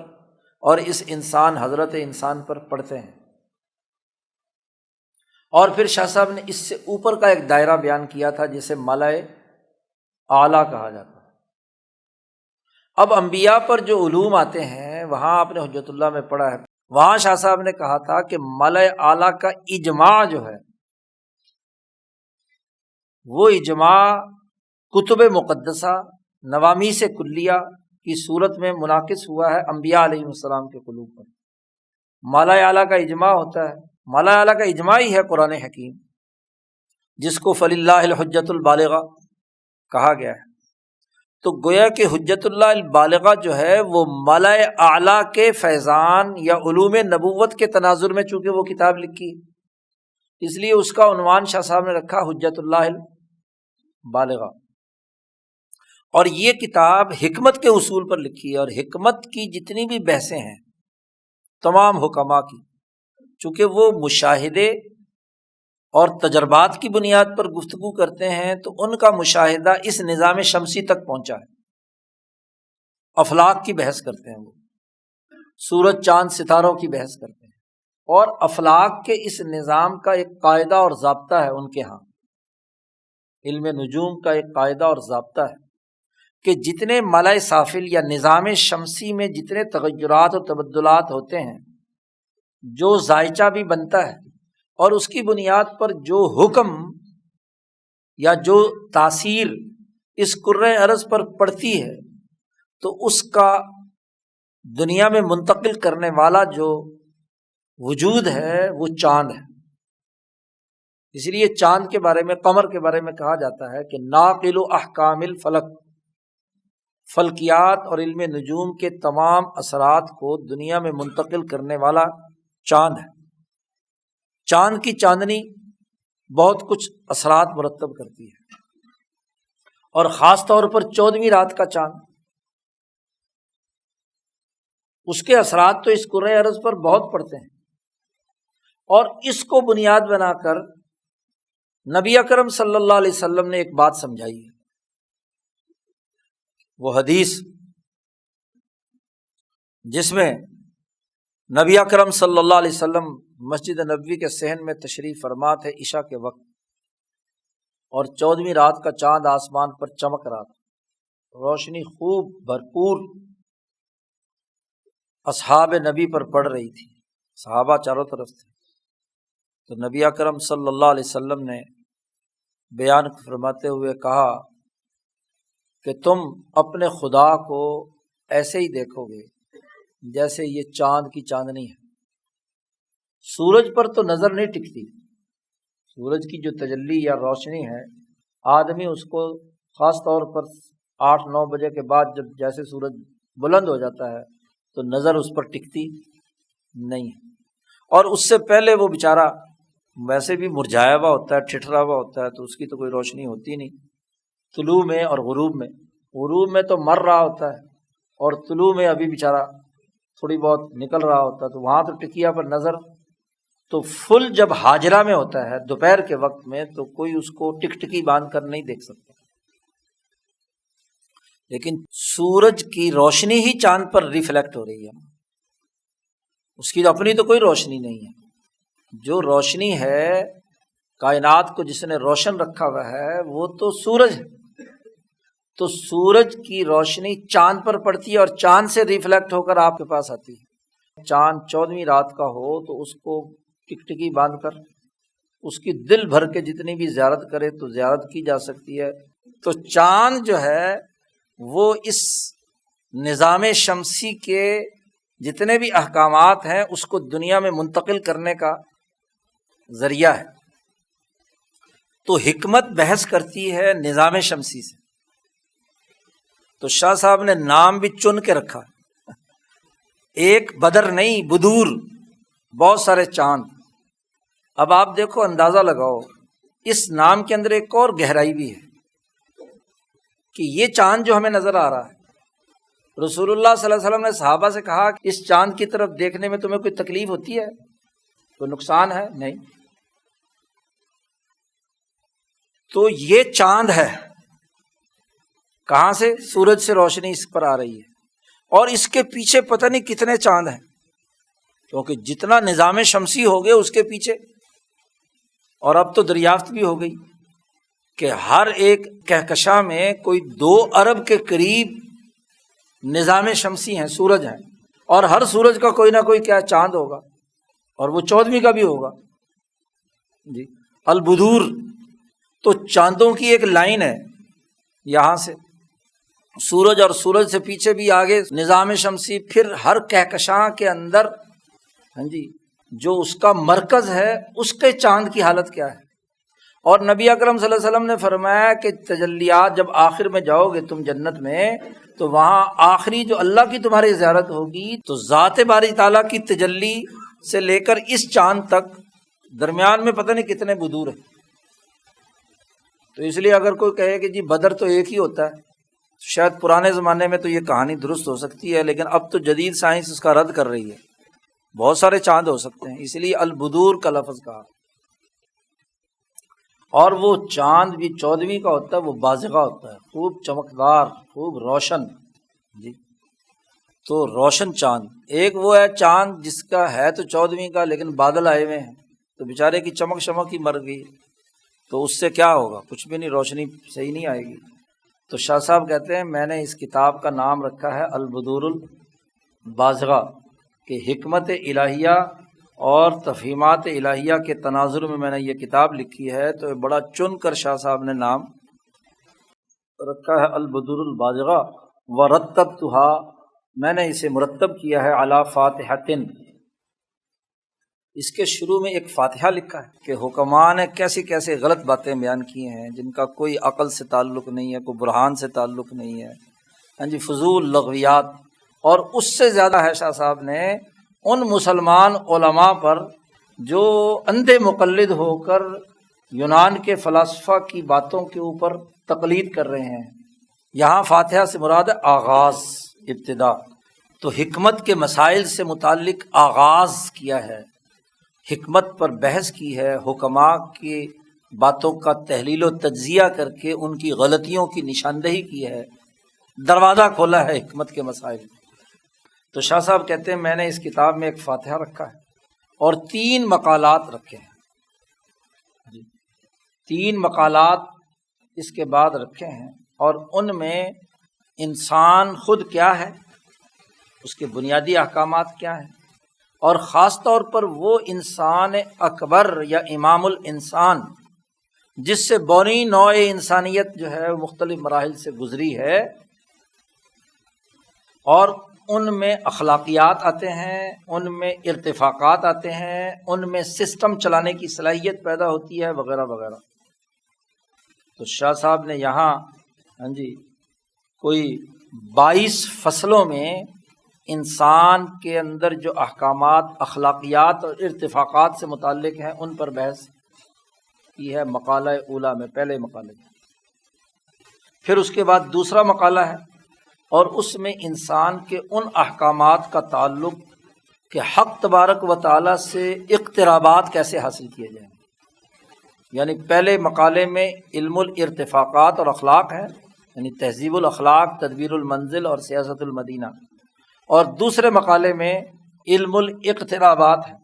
اور اس انسان، حضرت انسان پر پڑتے ہیں۔ اور پھر شاہ صاحب نے اس سے اوپر کا ایک دائرہ بیان کیا تھا جسے ملائے اعلیٰ کہا جاتا ہے۔ اب انبیاء پر جو علوم آتے ہیں وہاں آپ نے حجت اللہ میں پڑھا ہے، وہاں شاہ صاحب نے کہا تھا کہ ملائے اعلیٰ کا اجماع جو ہے وہ اجماع کتب مقدسہ نوامیس کلیہ کی صورت میں منعکس ہوا ہے انبیاء علیہ السلام کے قلوب پر۔ ملائے اعلیٰ کا اجماع ہوتا ہے، ملائے اعلیٰ کا اجماع ہی ہے قرآن حکیم، جس کو فللہ الحجۃ البالغہ کہا گیا ہے۔ تو گویا کہ حجت اللہ البالغہ جو ہے وہ ملائے اعلیٰ کے فیضان یا علوم نبوت کے تناظر میں چونکہ وہ کتاب لکھی ہے، اس لیے اس کا عنوان شاہ صاحب نے رکھا حجت اللہ البالغہ۔ اور یہ کتاب حکمت کے اصول پر لکھی ہے، اور حکمت کی جتنی بھی بحثیں ہیں تمام حکماء کی، چونکہ وہ مشاہدے اور تجربات کی بنیاد پر گفتگو کرتے ہیں، تو ان کا مشاہدہ اس نظام شمسی تک پہنچا ہے۔ افلاک کی بحث کرتے ہیں، وہ سورج چاند ستاروں کی بحث کرتے ہیں، اور افلاک کے اس نظام کا ایک قاعدہ اور ضابطہ ہے ان کے ہاں، علم نجوم کا ایک قاعدہ اور ضابطہ ہے کہ جتنے ملائے سافل یا نظام شمسی میں جتنے تغیرات اور تبدلات ہوتے ہیں، جو ذائچہ بھی بنتا ہے اور اس کی بنیاد پر جو حکم یا جو تاثیر اس کرۂ ارض پر پڑتی ہے، تو اس کا دنیا میں منتقل کرنے والا جو وجود ہے وہ چاند ہے۔ اس لیے چاند کے بارے میں، قمر کے بارے میں کہا جاتا ہے کہ ناقل احکام الفلک، فلکیات اور علم نجوم کے تمام اثرات کو دنیا میں منتقل کرنے والا چاند ہے۔ چاند کی چاندنی بہت کچھ اثرات مرتب کرتی ہے، اور خاص طور پر 14ویں رات کا چاند، اس کے اثرات تو اس کرۂ ارض پر بہت پڑتے ہیں۔ اور اس کو بنیاد بنا کر نبی اکرم صلی اللہ علیہ وسلم نے ایک بات سمجھائی ہے، وہ حدیث جس میں نبی اکرم صلی اللہ علیہ وسلم مسجد نبوی کے صحن میں تشریف فرما تھے عشاء کے وقت، اور 14ویں رات کا چاند آسمان پر چمک رہا تھا، روشنی خوب بھرپور اصحاب نبی پر پڑ رہی تھی، صحابہ چاروں طرف تھے۔ تو نبی اکرم صلی اللہ علیہ وسلم نے بیان فرماتے ہوئے کہا کہ تم اپنے خدا کو ایسے ہی دیکھو گے جیسے یہ چاند کی چاندنی ہے۔ سورج پر تو نظر نہیں ٹکتی، سورج کی جو تجلی یا روشنی ہے، آدمی اس کو خاص طور پر 8-9 بجے کے بعد جب جیسے سورج بلند ہو جاتا ہے تو نظر اس پر ٹکتی نہیں ہے، اور اس سے پہلے وہ بیچارہ ویسے بھی مرجھایا ہوا ہوتا ہے، ٹھٹرا ہوا ہوتا ہے، تو اس کی تو کوئی روشنی ہوتی نہیں۔ طلوع میں اور غروب میں تو مر رہا ہوتا ہے، اور طلوع میں ابھی بیچارہ تھوڑی بہت نکل رہا ہوتا ہے، تو وہاں تو ٹکیا پر نظر، تو فل جب حاجرہ میں ہوتا ہے دوپہر کے وقت میں تو کوئی اس کو ٹکٹکی باندھ کر نہیں دیکھ سکتا، لیکن سورج کی روشنی ہی چاند پر ریفلیکٹ ہو رہی ہے، اس کی اپنی تو کوئی روشنی نہیں ہے۔ جو روشنی ہے کائنات کو جس نے روشن رکھا ہوا ہے وہ تو سورج ہے، تو سورج کی روشنی چاند پر پڑتی ہے اور چاند سے ریفلیکٹ ہو کر آپ کے پاس آتی ہے۔ چاند 14ویں رات کا ہو تو اس کو ٹکٹکی باندھ کر اس کی دل بھر کے جتنی بھی زیارت کرے تو زیارت کی جا سکتی ہے۔ تو چاند جو ہے وہ اس نظام شمسی کے جتنے بھی احکامات ہیں اس کو دنیا میں منتقل کرنے کا ذریعہ ہے۔ تو حکمت بحث کرتی ہے نظام شمسی سے، تو شاہ صاحب نے نام بھی چن کے رکھا، ایک بدر نہیں بدور، بہت سارے چاند۔ اب آپ دیکھو، اندازہ لگاؤ، اس نام کے اندر ایک اور گہرائی بھی ہے کہ یہ چاند جو ہمیں نظر آ رہا ہے، رسول اللہ صلی اللہ علیہ وسلم نے صحابہ سے کہا کہ اس چاند کی طرف دیکھنے میں تمہیں کوئی تکلیف ہوتی ہے، کوئی نقصان ہے؟ نہیں۔ تو یہ چاند ہے، کہاں سے؟ سورج سے روشنی اس پر آ رہی ہے، اور اس کے پیچھے پتہ نہیں کتنے چاند ہیں، کیونکہ جتنا نظام شمسی ہو گئے اس کے پیچھے اور اب تو دریافت بھی ہو گئی کہ ہر ایک کہکشاں میں کوئی 2 ارب کے قریب نظام شمسی ہیں، سورج ہیں، اور ہر سورج کا کوئی نہ کوئی کیا چاند ہوگا، اور وہ 14ویں کا بھی ہوگا جی۔ البدور تو چاندوں کی ایک لائن ہے، یہاں سے سورج، اور سورج سے پیچھے بھی آگے نظام شمسی، پھر ہر کہکشاں کے اندر ہاں جی جو اس کا مرکز ہے اس کے چاند کی حالت کیا ہے۔ اور نبی اکرم صلی اللہ علیہ وسلم نے فرمایا کہ تجلیات جب آخر میں جاؤ گے تم جنت میں، تو وہاں آخری جو اللہ کی تمہاری زیارت ہوگی تو ذات باری تعالیٰ کی تجلی سے لے کر اس چاند تک درمیان میں پتہ نہیں کتنے بدور ہیں۔ تو اس لیے اگر کوئی کہے کہ جی بدر تو ایک ہی ہوتا ہے، شاید پرانے زمانے میں تو یہ کہانی درست ہو سکتی ہے، لیکن اب تو جدید سائنس اس کا رد کر رہی ہے، بہت سارے چاند ہو سکتے ہیں، اس لیے البدور کا لفظ کہا۔ اور وہ چاند بھی 14ویں کا ہوتا ہے، وہ بازغہ ہوتا ہے، خوب چمکدار، خوب روشن جی۔ تو روشن چاند ایک وہ ہے چاند جس کا ہے تو 14ویں کا لیکن بادل آئے ہوئے ہیں تو بیچارے کی چمک شمک ہی مر گئی، تو اس سے کیا ہوگا، کچھ بھی نہیں، روشنی صحیح نہیں آئے گی۔ تو شاہ صاحب کہتے ہیں میں نے اس کتاب کا نام رکھا ہے البدور البازغہ، کہ حکمت الہیہ اور تفہیمات الہیہ کے تناظر میں نے یہ کتاب لکھی ہے، تو بڑا چن کر شاہ صاحب نے نام رکھا ہے البدور البازغہ۔ ورتبتها، میں نے اسے مرتب کیا ہے علی فاتحۃ، اس کے شروع میں ایک فاتحہ لکھا ہے کہ حکماء نے کیسی کیسے غلط باتیں بیان کی ہیں جن کا کوئی عقل سے تعلق نہیں ہے، کوئی برہان سے تعلق نہیں ہے، ہاں جی، فضول لغویات۔ اور اس سے زیادہ ہے شاہ صاحب نے ان مسلمان علماء پر جو اندھے مقلد ہو کر یونان کے فلاسفہ کی باتوں کے اوپر تقلید کر رہے ہیں۔ یہاں فاتحہ سے مراد ہے آغاز، ابتدا، تو حکمت کے مسائل سے متعلق آغاز کیا ہے، حکمت پر بحث کی ہے، حکماء کی باتوں کا تحلیل و تجزیہ کر کے ان کی غلطیوں کی نشاندہی کی ہے، دروازہ کھولا ہے حکمت کے مسائل۔ تو شاہ صاحب کہتے ہیں میں نے اس کتاب میں ایک فاتحہ رکھا ہے اور 3 مقالات رکھے ہیں جی، 3 مقالات اس کے بعد رکھے ہیں، اور ان میں انسان خود کیا ہے، اس کے بنیادی احکامات کیا ہیں، اور خاص طور پر وہ انسان اکبر یا امام الانسان جس سے بنی نوع انسانیت جو ہے مختلف مراحل سے گزری ہے، اور ان میں اخلاقیات آتے ہیں، ان میں ارتفاقات آتے ہیں، ان میں سسٹم چلانے کی صلاحیت پیدا ہوتی ہے، وغیرہ وغیرہ۔ تو شاہ صاحب نے یہاں ہاں جی کوئی 22 فصلوں میں انسان کے اندر جو احکامات، اخلاقیات اور ارتفاقات سے متعلق ہیں ان پر بحث کی ہے مقالہ اولیٰ میں، پہلے مقالے میں۔ پھر اس کے بعد دوسرا مقالہ ہے، اور اس میں انسان کے ان احکامات کا تعلق کہ حق تبارک و تعالیٰ سے اقترابات کیسے حاصل کیے جائیں، یعنی پہلے مقالے میں علم الارتفاقات اور اخلاق ہے، یعنی تہذیب الاخلاق، تدبیر المنزل اور سیاست المدینہ، اور دوسرے مقالے میں علم الاقترابات ہے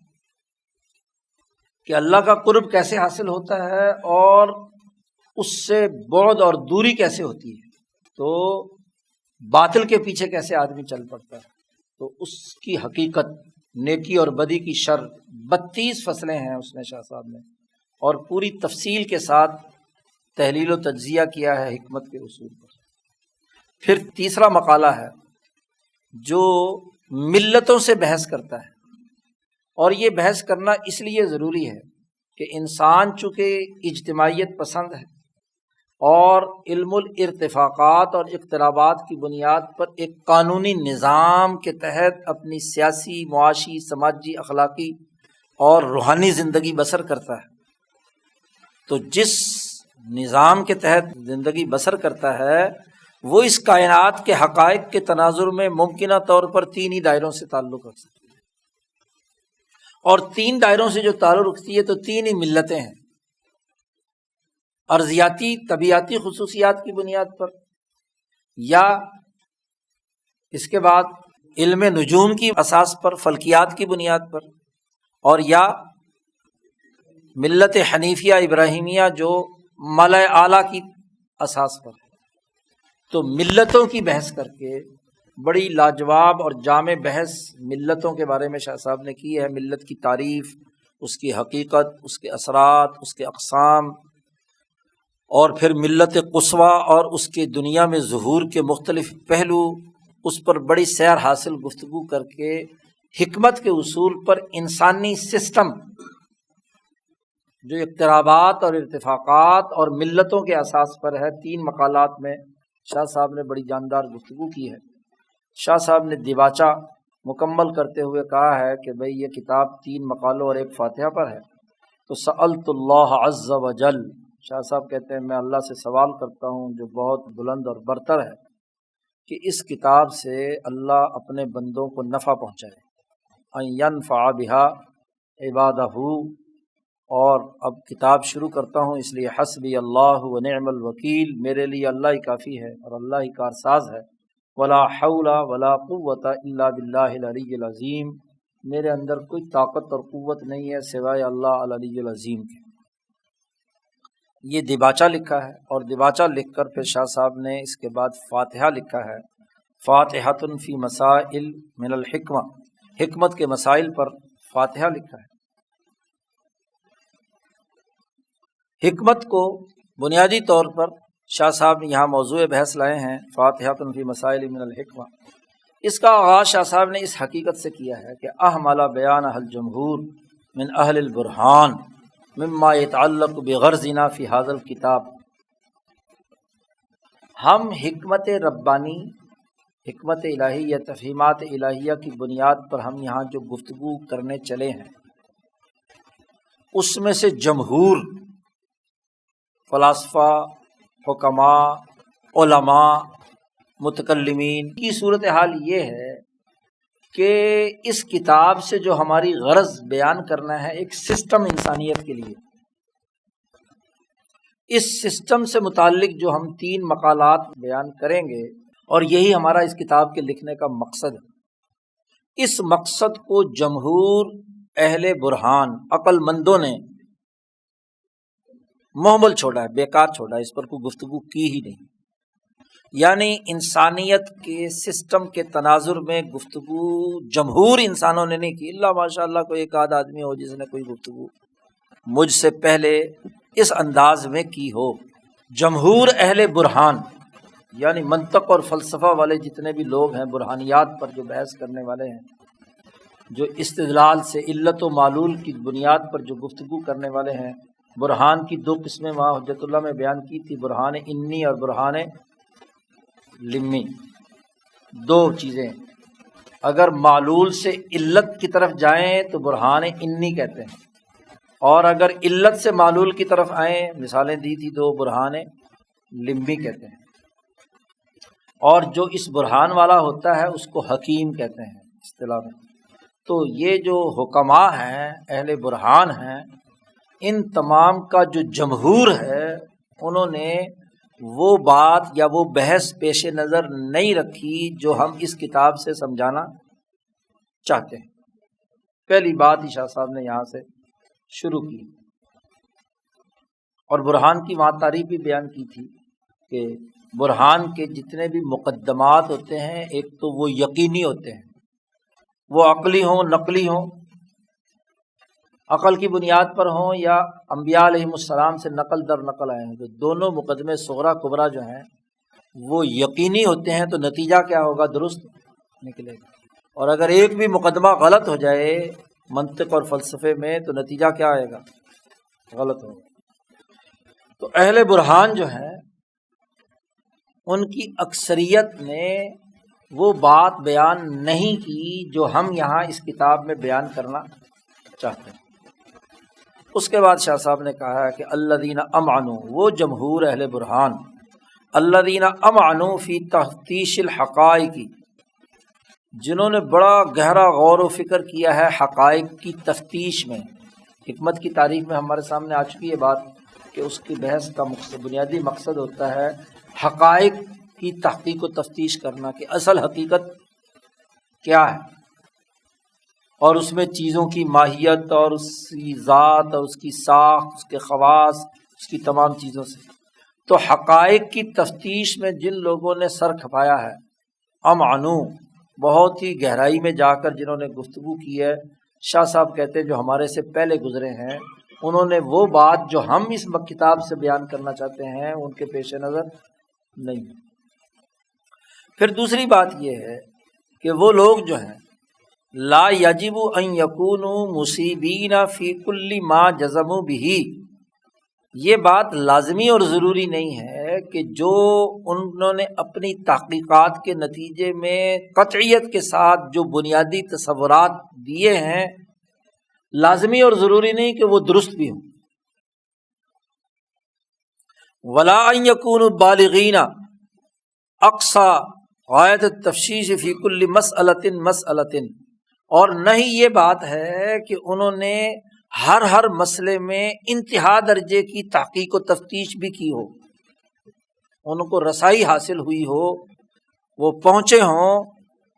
کہ اللہ کا قرب کیسے حاصل ہوتا ہے اور اس سے بعد اور دوری کیسے ہوتی ہے، تو باطل کے پیچھے کیسے آدمی چل پڑتا ہے، تو اس کی حقیقت، نیکی اور بدی کی شر، 32 فصلیں ہیں اس میں شاہ صاحب نے، اور پوری تفصیل کے ساتھ تحلیل و تجزیہ کیا ہے حکمت کے اصول پر۔ پھر تیسرا مقالہ ہے جو ملتوں سے بحث کرتا ہے، اور یہ بحث کرنا اس لیے ضروری ہے کہ انسان چونکہ اجتماعیت پسند ہے اور علم الارتفاقات اور اقترابات کی بنیاد پر ایک قانونی نظام کے تحت اپنی سیاسی، معاشی، سماجی، اخلاقی اور روحانی زندگی بسر کرتا ہے، تو جس نظام کے تحت زندگی بسر کرتا ہے وہ اس کائنات کے حقائق کے تناظر میں ممکنہ طور پر 3 ہی دائروں سے تعلق رکھ سکتی ہے، اور 3 دائروں سے جو تعلق رکھتی ہے تو 3 ہی ملتیں ہیں، ارضیاتی طبیعتی خصوصیات کی بنیاد پر، یا اس کے بعد علم نجوم کی اساس پر، فلکیات کی بنیاد پر، اور یا ملت حنیفیہ ابراہیمیہ جو ملأ اعلیٰ کی اساس پر ہے، تو ملتوں کی بحث کر کے بڑی لاجواب اور جامع بحث ملتوں کے بارے میں شاہ صاحب نے کی ہے، ملت کی تعریف، اس کی حقیقت، اس کے اثرات، اس کے اقسام، اور پھر ملت قصویٰ اور اس کے دنیا میں ظہور کے مختلف پہلو، اس پر بڑی سیر حاصل گفتگو کر کے حکمت کے اصول پر انسانی سسٹم جو اقترابات اور ارتفاقات اور ملتوں کے اساس پر ہے، 3 مقالات میں شاہ صاحب نے بڑی جاندار گفتگو کی ہے۔ شاہ صاحب نے دیباچہ مکمل کرتے ہوئے کہا ہے کہ بھئی یہ کتاب 3 مقالوں اور ایک فاتحہ پر ہے، تو سألت اللہ عز وجل، شاہ صاحب کہتے ہیں میں اللہ سے سوال کرتا ہوں جو بہت بلند اور برتر ہے کہ اس کتاب سے اللہ اپنے بندوں کو نفع پہنچائے، ان ینفع بہا عبادہ، اور اب کتاب شروع کرتا ہوں اس لیے حسبی اللہ و نعم الوکیل، میرے لیے اللہ ہی کافی ہے اور اللہ ہی کارساز ہے، ولا حول ولا قوت الا باللہ العلی العظیم، میرے اندر کوئی طاقت اور قوت نہیں ہے سوائے اللہ العلی العظیم کے۔ یہ دیباچہ لکھا ہے، اور دیباچہ لکھ کر پھر شاہ صاحب نے اس کے بعد فاتحہ لکھا ہے، فاتحۃ فی مسائل من الحکمہ، حکمت کے مسائل پر فاتحہ لکھا ہے۔ حکمت کو بنیادی طور پر شاہ صاحب نے یہاں موضوع بحث لائے ہیں، فاتحۃ فی مسائل من الحکمہ۔ اس کا آغاز شاہ صاحب نے اس حقیقت سے کیا ہے کہ احمل بیان الجمہور من اہل البرہان مما یتعلق بغرضنا فی ھذا الکتاب، ہم حکمت ربانی، حکمت الہی یا تفہیمات الہیہ کی بنیاد پر ہم یہاں جو گفتگو کرنے چلے ہیں، اس میں سے جمہور فلاسفہ، حکماء، علماء، متکلمین کی صورتحال یہ ہے کہ اس کتاب سے جو ہماری غرض بیان کرنا ہے ایک سسٹم انسانیت کے لیے، اس سسٹم سے متعلق جو ہم 3 مقالات بیان کریں گے، اور یہی ہمارا اس کتاب کے لکھنے کا مقصد ہے۔ اس مقصد کو جمہور اہل برہان، عقل مندوں نے محمل چھوڑا ہے، بیکار چھوڑا ہے، اس پر کوئی گفتگو کی ہی نہیں۔ یعنی انسانیت کے سسٹم کے تناظر میں گفتگو جمہور انسانوں نے نہیں کی، اللہ ماشاء اللہ کوئی ایک آدھ آدمی ہو جس نے کوئی گفتگو مجھ سے پہلے اس انداز میں کی ہو۔ جمہور اہل برہان یعنی منطق اور فلسفہ والے جتنے بھی لوگ ہیں، برہانیات پر جو بحث کرنے والے ہیں، جو استدلال سے علت و معلول کی بنیاد پر جو گفتگو کرنے والے ہیں، برہان کی 2 قسمیں وہاں حجت اللہ میں بیان کی تھی، برہان انی اور برہان لمی، 2 چیزیں۔ اگر معلول سے علت کی طرف جائیں تو برہان انی کہتے ہیں، اور اگر علت سے معلول کی طرف آئیں، مثالیں دی تھی 2، برہان لمی کہتے ہیں۔ اور جو اس برہان والا ہوتا ہے اس کو حکیم کہتے ہیں اصطلاح میں۔ تو یہ جو حکماء ہیں، اہل برہان ہیں، ان تمام کا جو جمہور ہے، انہوں نے وہ بات یا وہ بحث پیش نظر نہیں رکھی جو ہم اس کتاب سے سمجھانا چاہتے ہیں۔ پہلی بات ہی شاہ صاحب نے یہاں سے شروع کی، اور برہان کی وہاں تعریف بھی بیان کی تھی کہ برہان کے جتنے بھی مقدمات ہوتے ہیں، ایک تو وہ یقینی ہوتے ہیں، وہ عقلی ہوں، نقلی ہوں، عقل کی بنیاد پر ہوں یا انبیاء علیہم السلام سے نقل در نقل آئے ہیں، تو دونوں مقدمے صغریٰ کبریٰ جو ہیں وہ یقینی ہوتے ہیں، تو نتیجہ کیا ہوگا؟ درست نکلے گا۔ اور اگر ایک بھی مقدمہ غلط ہو جائے منطق اور فلسفے میں تو نتیجہ کیا آئے گا؟ غلط ہوگا۔ تو اہل برہان جو ہیں، ان کی اکثریت نے وہ بات بیان نہیں کی جو ہم یہاں اس کتاب میں بیان کرنا چاہتے ہیں۔ اس کے بعد شاہ صاحب نے کہا ہے کہ الذین امعنوا، وہ جمہور اہل برہان، الذین امعنوا فی تفتیش الحقائق، جنہوں نے بڑا گہرا غور و فکر کیا ہے حقائق کی تفتیش میں۔ حکمت کی تعریف میں ہمارے سامنے آ چکی ہے بات کہ اس کی بحث کا بنیادی مقصد ہوتا ہے حقائق کی تحقیق و تفتیش کرنا کہ اصل حقیقت کیا ہے۔ اور اس میں چیزوں کی ماہیت اور اس کی ذات اور اس کی ساخت، اس کے خواص، اس کی تمام چیزوں سے۔ تو حقائق کی تفتیش میں جن لوگوں نے سر کھپایا ہے، امعنو، بہت ہی گہرائی میں جا کر جنہوں نے گفتگو کی ہے، شاہ صاحب کہتے ہیں جو ہمارے سے پہلے گزرے ہیں، انہوں نے وہ بات جو ہم اس کتاب سے بیان کرنا چاہتے ہیں ان کے پیش نظر نہیں۔ پھر دوسری بات یہ ہے کہ وہ لوگ جو ہیں لا یجب ان یکونوا مصیبین فی کل ما جزموا بہ، یہ بات لازمی اور ضروری نہیں ہے کہ جو انہوں نے اپنی تحقیقات کے نتیجے میں قطعیت کے ساتھ جو بنیادی تصورات دیے ہیں، لازمی اور ضروری نہیں کہ وہ درست بھی ہوں۔ ولا ان یکونوا بالغین اقصی غایت التفشیش فی کل مسئلۃ، اور نہ ہی یہ بات ہے کہ انہوں نے ہر مسئلے میں انتہا درجے کی تحقیق و تفتیش بھی کی ہو، ان کو رسائی حاصل ہوئی ہو، وہ پہنچے ہوں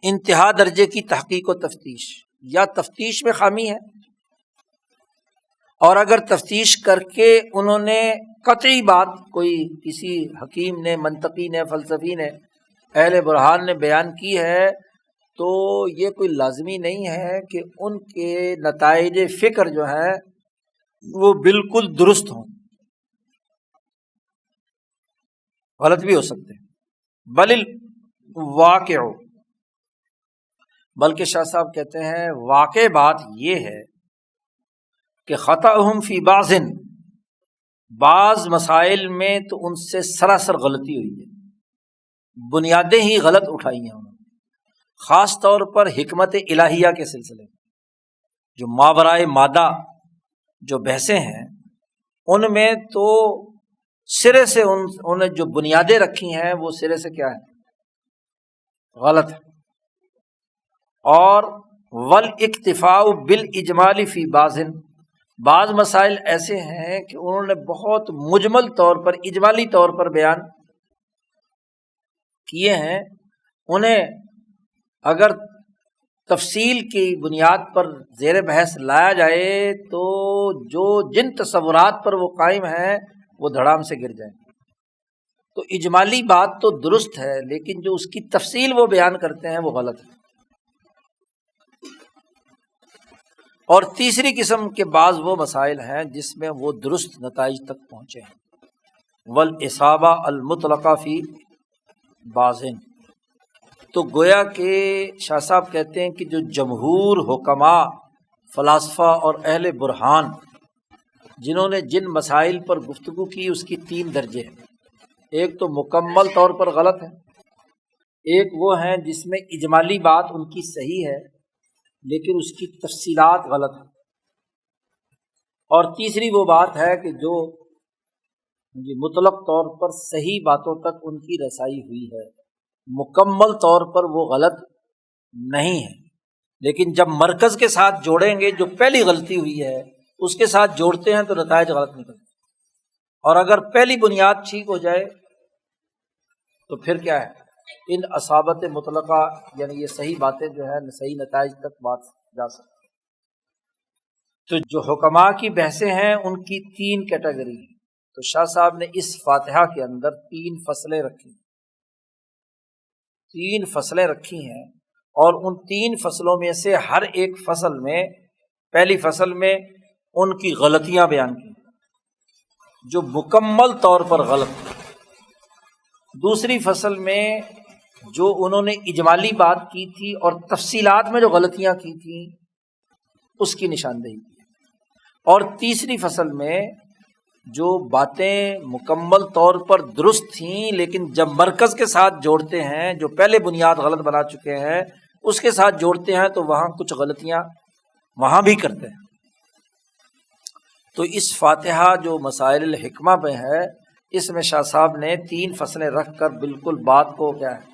انتہا درجے کی تحقیق و تفتیش، یا تفتیش میں خامی ہے، اور اگر تفتیش کر کے انہوں نے قطعی بات کوئی کسی حکیم نے، منطقی نے، فلسفی نے، اہل برہان نے بیان کی ہے، تو یہ کوئی لازمی نہیں ہے کہ ان کے نتائج فکر جو ہیں وہ بالکل درست ہوں، غلط بھی ہو سکتے ہیں۔ بل الواقع، بلکہ شاہ صاحب کہتے ہیں واقع بات یہ ہے کہ خطأہم فی بعض مسائل میں تو ان سے سراسر غلطی ہوئی ہے، بنیادیں ہی غلط اٹھائی ہیں انہوں نے، خاص طور پر حکمت الہیہ کے سلسلے میں، جو ماورائے مادہ جو بحثیں ہیں ان میں تو سرے سے انہیں جو بنیادیں رکھی ہیں وہ سرے سے کیا ہے، غلط ہے۔ اور والاکتفاء بالاجمال فی بعض مسائل ایسے ہیں کہ انہوں نے بہت مجمل طور پر، اجمالی طور پر بیان کیے ہیں، انہیں اگر تفصیل کی بنیاد پر زیر بحث لایا جائے تو جن تصورات پر وہ قائم ہیں وہ دھڑام سے گر جائیں۔ تو اجمالی بات تو درست ہے، لیکن جو اس کی تفصیل وہ بیان کرتے ہیں وہ غلط ہے۔ اور تیسری قسم کے بعض وہ مسائل ہیں جس میں وہ درست نتائج تک پہنچے ہیں، والاصابہ المطلقہ فی بعض، تو گویا کہ شاہ صاحب کہتے ہیں کہ جو جمہور حکماء، فلاسفہ اور اہل برہان جنہوں نے جن مسائل پر گفتگو کی اس کی تین درجے ہیں، ایک تو مکمل طور پر غلط ہے، ایک وہ ہیں جس میں اجمالی بات ان کی صحیح ہے لیکن اس کی تفصیلات غلط ہیں، اور تیسری وہ بات ہے کہ جو مطلق طور پر صحیح باتوں تک ان کی رسائی ہوئی ہے، مکمل طور پر وہ غلط نہیں ہے، لیکن جب مرکز کے ساتھ جوڑیں گے جو پہلی غلطی ہوئی ہے اس کے ساتھ جوڑتے ہیں تو نتائج غلط نکلتے ہیں، اور اگر پہلی بنیاد ٹھیک ہو جائے تو پھر کیا ہے، ان اصابت مطلقہ یعنی یہ صحیح باتیں جو ہے صحیح نتائج تک بات جا سکتی۔ تو جو حکماء کی بحثیں ہیں ان کی تین کیٹیگری ہیں، تو شاہ صاحب نے اس فاتحہ کے اندر تین فصلیں رکھی ہیں، اور ان تین فصلوں میں سے ہر ایک فصل میں، پہلی فصل میں ان کی غلطیاں بیان کی جو مکمل طور پر غلط ہیں، دوسری فصل میں جو انہوں نے اجمالی بات کی تھی اور تفصیلات میں جو غلطیاں کی تھیں اس کی نشاندہی کی، اور تیسری فصل میں جو باتیں مکمل طور پر درست تھیں لیکن جب مرکز کے ساتھ جوڑتے ہیں، جو پہلے بنیاد غلط بنا چکے ہیں اس کے ساتھ جوڑتے ہیں تو وہاں کچھ غلطیاں وہاں بھی کرتے ہیں۔ تو اس فاتحہ جو مسائل الحکمہ پہ ہے، اس میں شاہ صاحب نے تین فصلیں رکھ کر بالکل بات کو کیا ہے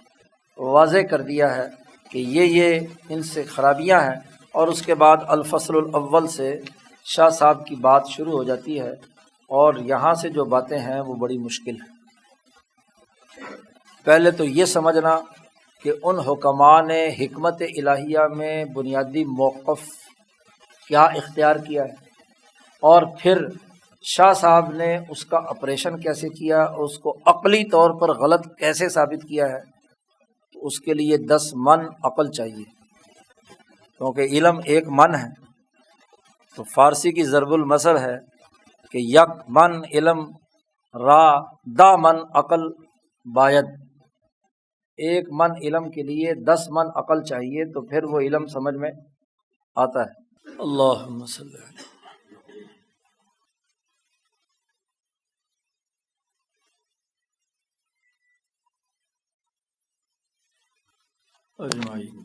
واضح کر دیا ہے کہ یہ ان سے خرابیاں ہیں، اور اس کے بعد الفصل الاول سے شاہ صاحب کی بات شروع ہو جاتی ہے، اور یہاں سے جو باتیں ہیں وہ بڑی مشکل ہیں۔ پہلے تو یہ سمجھنا کہ ان حکماء نے حکمت الہیہ میں بنیادی موقف کیا اختیار کیا ہے، اور پھر شاہ صاحب نے اس کا آپریشن کیسے کیا اور اس کو عقلی طور پر غلط کیسے ثابت کیا ہے، تو اس کے لیے 10 من عقل چاہیے، کیونکہ علم ایک من ہے۔ تو فارسی کی ضرب المثل ہے کہ یک من علم را دا من عقل باید، ایک من علم کے لیے 10 من عقل چاہیے، تو پھر وہ علم سمجھ میں آتا ہے۔ اللہم صلی اللہ اجمعین۔